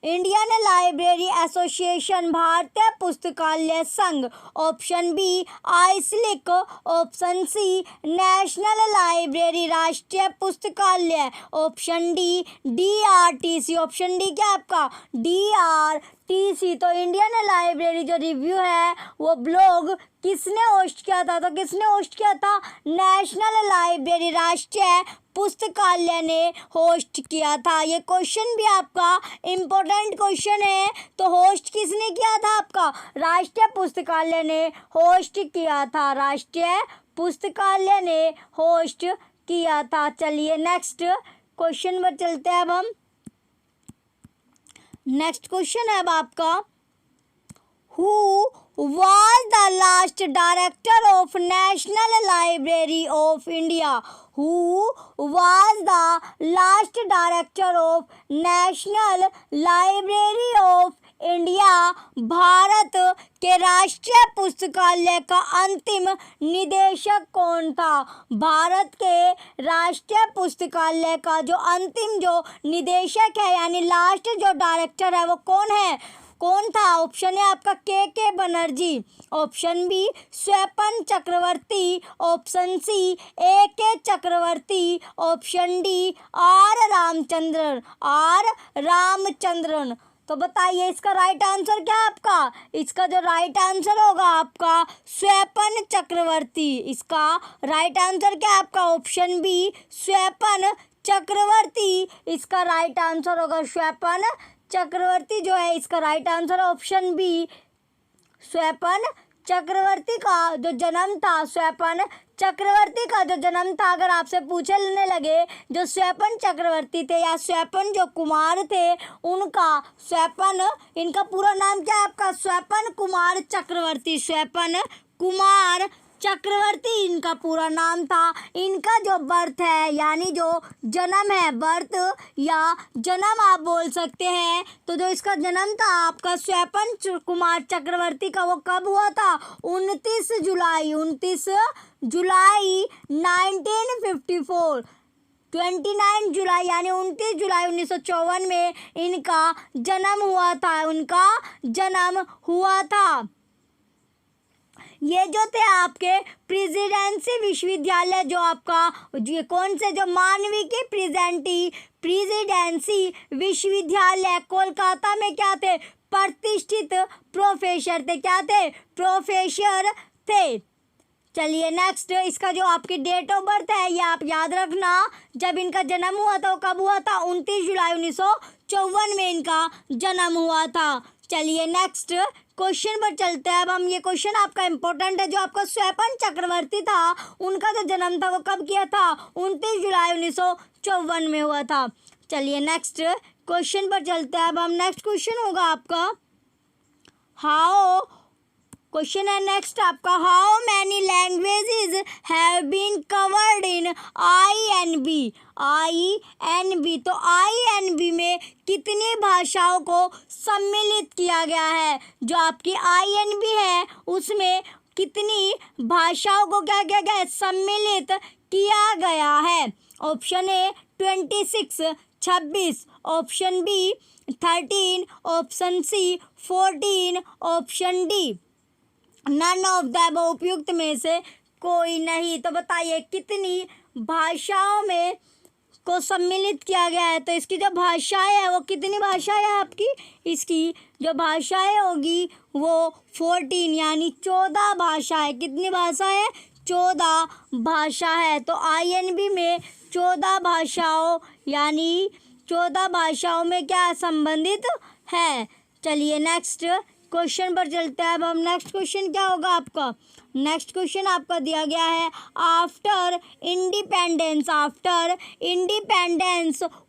इंडियन लाइब्रेरी एसोसिएशन भारतीय पुस्तकालय संघ, option B IASLIC, option C national library राष्ट्रीय पुस्तकालय, option D DRTC। Option D क्या आपका DRTC। तो इंडियन लाइब्रेरी जो रिव्यू है वो ब्लॉग किसने होस्ट किया था? तो किसने होस्ट किया था? नेशनल लाइब्रेरी राष्ट्रीय पुस्तकालय ने होस्ट किया था। ये क्वेश्चन भी आपका इम्पोर्टेंट क्वेश्चन है। तो होस्ट किसने किया था? आपका राष्ट्रीय पुस्तकालय ने होस्ट किया था। राष्ट्रीय पुस्तकालय ने होस्ट किया था। चलिए नेक्स्ट क्वेश्चन पर चलते हैं अब हम। नेक्स्ट क्वेश्चन है अब आपका who was the last director of National Library of India? Who was the last director of National Library of India Bharat के राष्ट्रीय पुस्तकालय का अंतिम निदेशक कौन था? भारत के राष्ट्रीय पुस्तकालय का जो अंतिम जो निदेशक है यानी लास्ट जो डायरेक्टर है वो कौन है? कौन था? ऑप्शन ए आपका के बनर्जी, ऑप्शन बी स्वपन चक्रवर्ती, ऑप्शन सी ए के चक्रवर्ती, ऑप्शन डी आर रामचंद्रन। तो बताइए इसका राइट आंसर क्या है आपका? इसका जो राइट आंसर होगा आपका स्वपन चक्रवर्ती। इसका राइट आंसर क्या है आपका? ऑप्शन बी स्वपन चक्रवर्ती इसका राइट आंसर होगा। स्वपन चक्रवर्ती जो है इसका राइट आंसर ऑप्शन बी स्वपन चक्रवर्ती का जो जन्म था, स्वपन चक्रवर्ती का जो जन्म था, अगर आपसे पूछने लगे जो स्वपन चक्रवर्ती थे या स्वपन जो कुमार थे उनका स्वपन, इनका पूरा नाम क्या है आपका? स्वपन कुमार चक्रवर्ती, स्वपन कुमार चक्रवर्ती इनका पूरा नाम था। इनका जो बर्थ है यानी जो जन्म है, बर्थ या जन्म आप बोल सकते हैं, तो जो इसका जन्म था आपका स्वपन कुमार चक्रवर्ती का वो कब हुआ था? 29 जुलाई 1954, 29 जुलाई यानी 29 जुलाई 1954 में इनका जन्म हुआ था, उनका जन्म हुआ था। ये जो थे आपके प्रेसिडेंसी विश्वविद्यालय, जो आपका ये कौन से जो मानवी के प्रेसिडेंसी विश्वविद्यालय कोलकाता में क्या थे? प्रतिष्ठित प्रोफेसर थे। क्या थे? प्रोफेसर थे। चलिए नेक्स्ट, इसका जो आपकी डेट ऑफ बर्थ है ये आप याद रखना। जब इनका जन्म हुआ था वो कब हुआ था? 29 जुलाई 1954 में इनका जन्म हुआ था। चलिए नेक्स्ट क्वेश्चन पर चलते हैं। अब हम ये क्वेश्चन आपका इम्पोर्टेंट है। जो आपका स्वपन चक्रवर्ती था उनका जो जन्म था वो कब किया था? 29 जुलाई 1954 में हुआ था। चलिए नेक्स्ट क्वेश्चन पर चलते हैं। अब हम नेक्स्ट क्वेश्चन होगा आपका हाउ, क्वेश्चन है नेक्स्ट आपका how many languages have been covered in INB। तो INB में कितनी भाषाओं को सम्मिलित किया गया है? जो आपकी INB है उसमें कितनी भाषाओं को क्या किया गया है? सम्मिलित किया गया है। Option A 26 26, option B 13, option C 14, option D none of the उपयुक्त में से कोई नहीं। तो बताइए कितनी भाषाओं में को सम्मिलित किया गया है? तो इसकी जो भाषाएं है वो कितनी भाषाएं है आपकी? इसकी जो भाषाएं होगी वो 14 यानी 14 भाषा है। कितनी भाषा है? 14 भाषा है। तो INB में 14 भाषाओं यानी 14 भाषाओं में क्या संबंधित है। चलिए नेक्स्ट क्वेश्चन पर चलते हैं। अब हम नेक्स्ट क्वेश्चन क्या होगा आपका? नेक्स्ट क्वेश्चन आपका दिया गया है after independence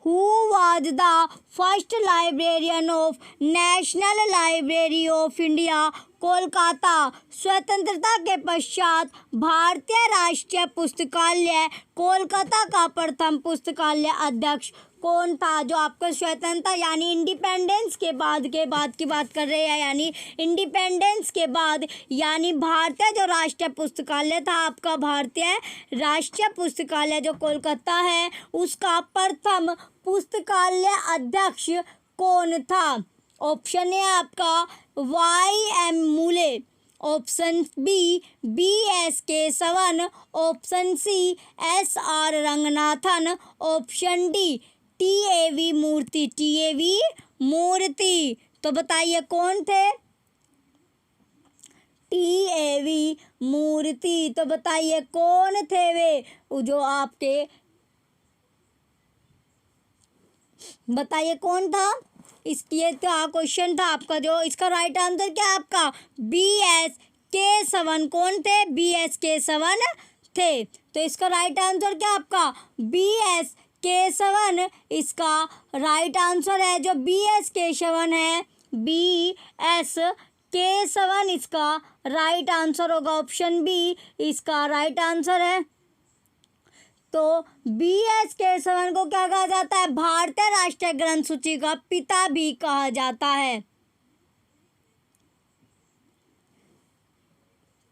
who was the first librarian of national library of India Kolkata. स्वतंत्रता के पश्चात भारतीय राष्ट्रीय पुस्तकालय कोलकाता का प्रथम पुस्तकालय अध्यक्ष कौन था? जो आपका स्वतंत्रता यानी इंडिपेंडेंस के बाद की बात कर रहे हैं, यानी इंडिपेंडेंस के बाद यानी भारतीय जो राष्ट्रीय पुस्तकालय था आपका, भारतीय राष्ट्रीय पुस्तकालय जो कोलकाता है उसका प्रथम पुस्तकालय अध्यक्ष कौन था? ऑप्शन ए आपका YM Mulay, option B BS Keshavan, option C SR Ranganathan, option D TAV Murthy. तो बताइए कौन थे? TAV मूर्ति। तो बताइए कौन थे वे? जो आपके बताइए कौन था? ये तो क्वेश्चन था आपका। जो इसका राइट आंसर क्या है आपका? BS केशवन। कौन थे? BS केशवन थे। तो इसका राइट आंसर क्या आपका? BS केशवन इसका राइट आंसर है। जो BS केशवन है, BS केशवन इसका राइट आंसर होगा। ऑप्शन बी इसका राइट आंसर है। तो BS केशवन को क्या कहा जाता है? भारतीय राष्ट्रीय ग्रंथ सूची का पिता भी कहा जाता है।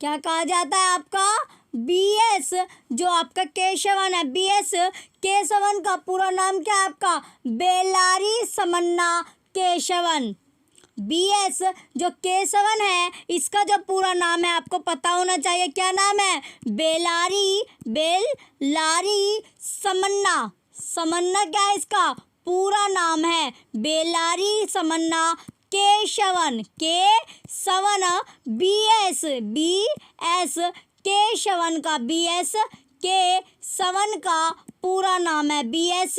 क्या कहा जाता है आपका? BS जो आपका केशवन है, BS केशवन का पूरा नाम क्या है आपका? बेल्लारी समन्ना केशवन। BS जो केशवन है इसका जो पूरा नाम है आपको पता होना चाहिए, क्या नाम है? बेल्लारी समन्ना। समन्ना क्या है इसका पूरा नाम है? बेल्लारी समन्ना केशवन। BS केशवन का BS केशवन का पूरा नाम है। BS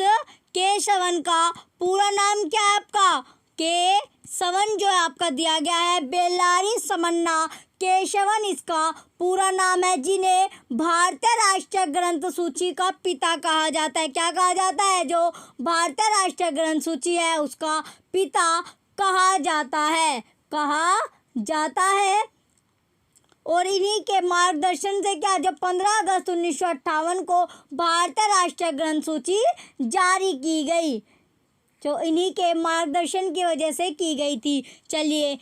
केशवन का पूरा नाम क्या है आपका? केशवन जो है आपका दिया गया है बेल्लारी समन्ना केशवन इसका पूरा नाम है, जिन्हें भारतीय राष्ट्रीय ग्रंथ सूची का पिता कहा जाता है। क्या कहा जाता है? जो भारतीय राष्ट्रीय ग्रंथ सूची है उसका पिता कहा जाता है। और इन्हीं के मार्गदर्शन से क्या, जब 15 अगस्त 1958 को भारतीय राष्ट्रीय ग्रंथ सूची जारी की गई, जो इन्हीं के मार्गदर्शन की वजह से की गई थी। चलिए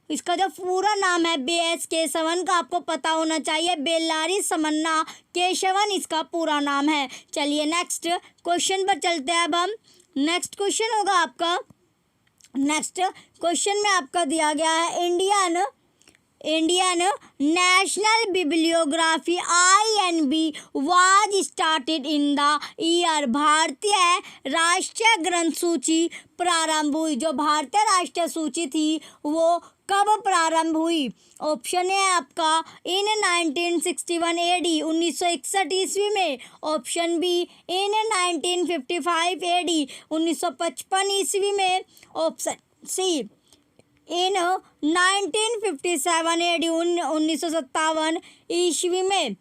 इसका जो पूरा नाम है BS केशवन का आपको पता होना चाहिए, बेल्लारी समन्ना केशवन इसका पूरा नाम है। चलिए नेक्स्ट क्वेश्चन पर चलते हैं। अब हम नेक्स्ट क्वेश्चन होगा आपका, नेक्स्ट क्वेश्चन में आपका दिया गया है Indian national bibliography INB was started in the year. भारतीय राष्ट्रीय ग्रंथ सूची प्रारंभ हुई। जो भारतीय राष्ट्रीय सूची थी वो कब प्रारंभ हुई? ऑप्शन है आपका इन 1961 AD 1961 ईस्वी में। ऑप्शन बी इन 1955 AD 1955 ईस्वी में। ऑप्शन सी इन 1957 AD 1957 ईस्वी में।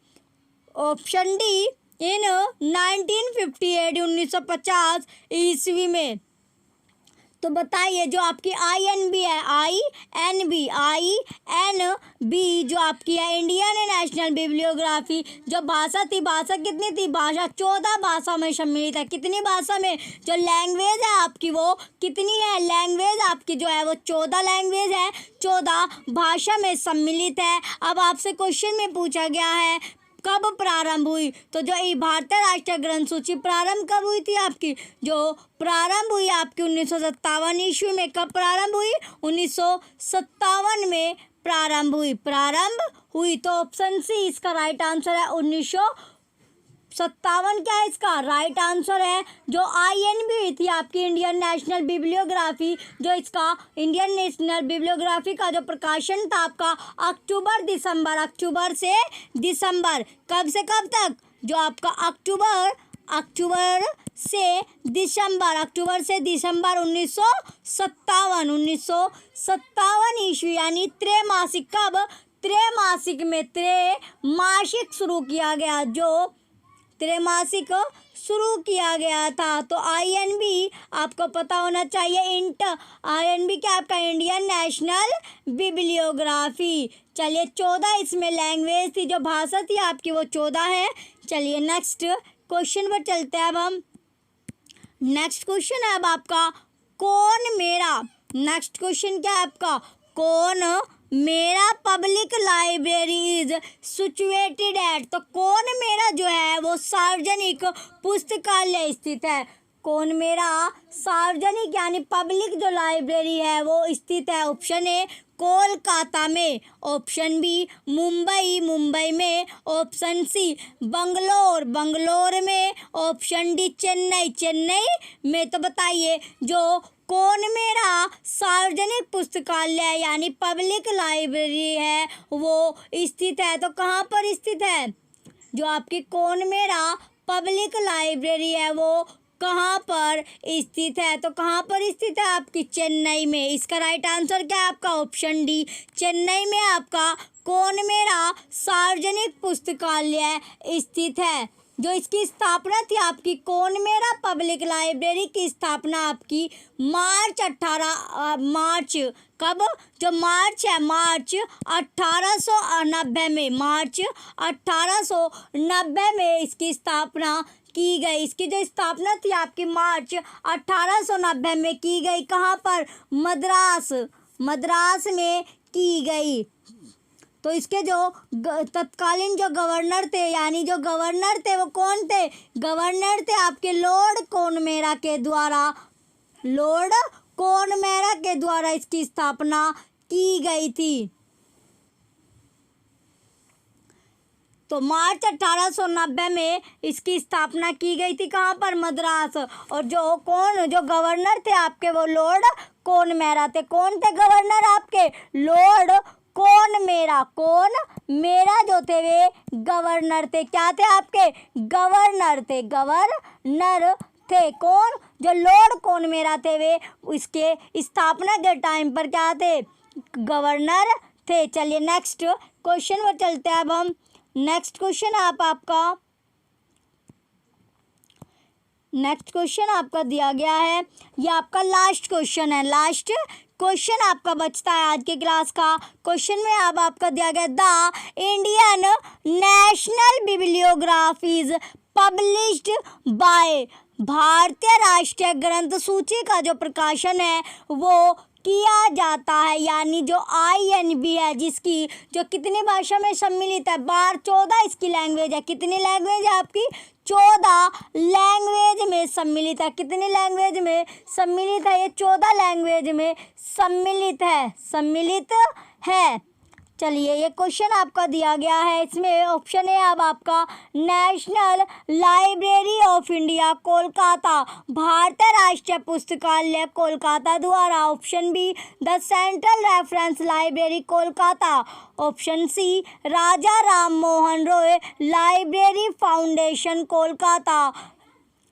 ऑप्शन डी इन 1950 AD 1950 ईस्वी में। तो बताइए जो आपकी INB है, INB जो आपकी है इंडियन नेशनल बिब्लियोग्राफी, जो भाषा थी, भाषा कितनी थी? भाषा 14 भाषा में सम्मिलित है। कितनी भाषा में? जो लैंग्वेज है आपकी वो कितनी है? लैंग्वेज आपकी जो है वो 14 लैंग्वेज है, 14 भाषा में सम्मिलित है। अब आपसे क्वेश्चन में पूछा गया है कब प्रारंभ हुई, तो जो ये भारतीय राष्ट्रीय ग्रंथ सूची प्रारंभ कब हुई थी आपकी? जो प्रारंभ हुई आपकी 1957 ईस्वी में। कब प्रारंभ हुई? 1957 में प्रारंभ हुई। तो ऑप्शन सी इसका राइट आंसर है 1957 क्या है इसका राइट आंसर है। जो INB थी आपकी इंडियन नेशनल बिब्लियोग्राफी, जो इसका इंडियन नेशनल बिब्लियोग्राफी का जो प्रकाशन था आपका अक्टूबर से दिसंबर, कब से कब तक? जो आपका अक्टूबर से दिसंबर 1957 ईस्वी, यानी त्रैमासिक। कब? त्रैमासिक में त्रैमासिक शुरू किया गया, जो त्रैमासिक शुरू किया गया था। तो INB आपको पता होना चाहिए INB क्या आपका इंडियन नेशनल बिब्लियोग्राफी। चलिए 14 इसमें लैंग्वेज थी, जो भाषा थी आपकी वो 14 है। चलिए नेक्स्ट क्वेश्चन पर चलते हैं। अब हम नेक्स्ट क्वेश्चन है अब आपका कौन मेरा। नेक्स्ट क्वेश्चन क्या है आपका? कौन मेरा public library is situated at. तो कौन मेरा जो है वो सार्वजनिक पुस्तकालय स्थित है। कौन मेरा सार्वजनिक यानी पब्लिक जो लाइब्रेरी है वो स्थित है। ऑप्शन ए कोलकाता में। ऑप्शन बी मुंबई में। ऑप्शन सी बंगलोर में। ऑप्शन डी चेन्नई में। तो बताइए जो कौन मेरा सार्वजनिक पुस्तकालय यानी पब्लिक लाइब्रेरी है वो स्थित है, तो कहाँ पर स्थित है? जो आपकी कौन मेरा पब्लिक लाइब्रेरी है वो कहाँ पर स्थित है? तो कहाँ पर स्थित है आपकी? चेन्नई में। इसका राइट आंसर क्या है आपका? ऑप्शन डी चेन्नई में आपका कौन मेरा सार्वजनिक पुस्तकालय स्थित है। जो इसकी स्थापना थी आपकी कौन मेरा पब्लिक लाइब्रेरी की स्थापना आपकी मार्च कब? जो मार्च है मार्च 1890 में। मार्च 1890 में इसकी स्थापना की गई। इसकी जो स्थापना थी आपकी मार्च 1890 में की गई। कहाँ पर? मद्रास में की गई। तो इसके जो तत्कालीन जो गवर्नर थे यानी जो गवर्नर थे वो कौन थे? गवर्नर थे आपके लॉर्ड कॉनमेरा के द्वारा। लॉर्ड कौन मेहरा के द्वारा इसकी स्थापना की गई थी? तो मार्च 1890 में इसकी स्थापना की गई थी। कहाँ पर? मद्रास। और जो गवर्नर थे आपके वो लॉर्ड कौन मेहरा थे। कौन थे गवर्नर आपके? लॉर्ड कौन मेहरा। कौन मेहरा जो थे वे गवर्नर थे। क्या थे आपके? गवर्नर थे। गवर्नर थे कौन? जो लॉर्ड कौन मेहरा थे वे इसके स्थापना के टाइम पर क्या थे? गवर्नर थे। चलिए नेक्स्ट क्वेश्चन पर चलते हैं। अब हम नेक्स्ट क्वेश्चन आपका दिया गया है। ये आपका लास्ट क्वेश्चन है। लास्ट क्वेश्चन आपका बचता है आज के क्लास का। क्वेश्चन में अब आपका दिया गया the Indian national bibliographies published by, भारतीय राष्ट्रीय ग्रंथ सूची का जो प्रकाशन है वो किया जाता है, यानी जो INB है जिसकी जो कितनी भाषा में सम्मिलित है? 14 इसकी लैंग्वेज है। कितनी लैंग्वेज है आपकी? 14 लैंग्वेज में सम्मिलित है। कितनी लैंग्वेज में सम्मिलित है? ये 14 लैंग्वेज में सम्मिलित है। चलिए ये क्वेश्चन आपका दिया गया है। इसमें ऑप्शन है अब आपका national library of India Kolkata, भारतीय राष्ट्रीय पुस्तकालय कोलकाता द्वारा। Option B the central reference library Kolkata. Option C Raja Ram Mohan Roy library foundation Kolkata.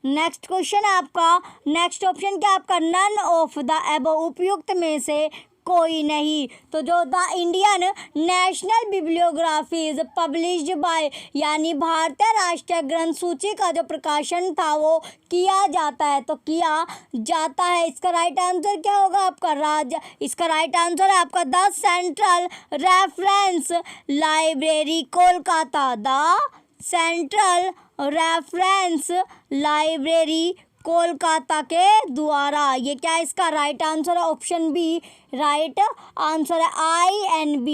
Next question है आपका, नेक्स्ट ऑप्शन क्या आपका? नन ऑफ द अबव, उपयुक्त में से कोई नहीं। तो जो the Indian national bibliographies published by, यानी भारतीय राष्ट्रीय ग्रंथ सूची का जो प्रकाशन था वो किया जाता है। तो किया जाता है, इसका राइट आंसर क्या होगा आपका? इसका राइट आंसर है आपका the central reference library Kolkata. The central reference library Kolkata के द्वारा। ये क्या इसका राइट आंसर है? ऑप्शन बी राइट आंसर है। INB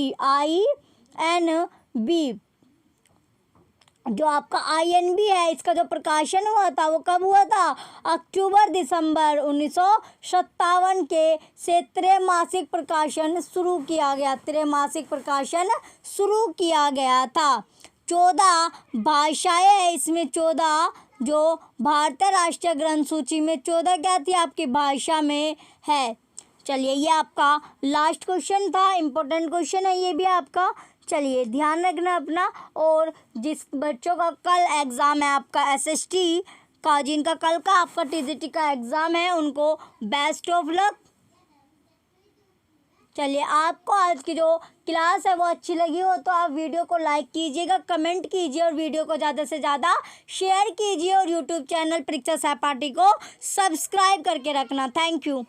जो आपका INB है इसका जो प्रकाशन हुआ था वो कब हुआ था? अक्टूबर-दिसंबर 1957 के से त्रैमासिक प्रकाशन शुरू किया गया। त्रैमासिक प्रकाशन शुरू किया गया था। 14 भाषाएं हैं इसमें। 14 जो भारतीय राष्ट्रीय ग्रंथ सूची में 14 क्या थी आपकी भाषा में है। चलिए ये आपका लास्ट क्वेश्चन था, इम्पोर्टेंट क्वेश्चन है ये भी आपका। चलिए ध्यान रखना अपना। और जिस बच्चों का कल एग्ज़ाम है आपका SST का, जिनका कल का आपका TGT का एग्ज़ाम है, उनको बेस्ट ऑफ लक। चलिए आपको आज की जो क्लास है वो अच्छी लगी हो तो आप वीडियो को लाइक कीजिएगा, कमेंट कीजिए और वीडियो को ज़्यादा से ज़्यादा शेयर कीजिए और यूट्यूब चैनल परीक्षा सहपाठी को सब्सक्राइब करके रखना। Thank you.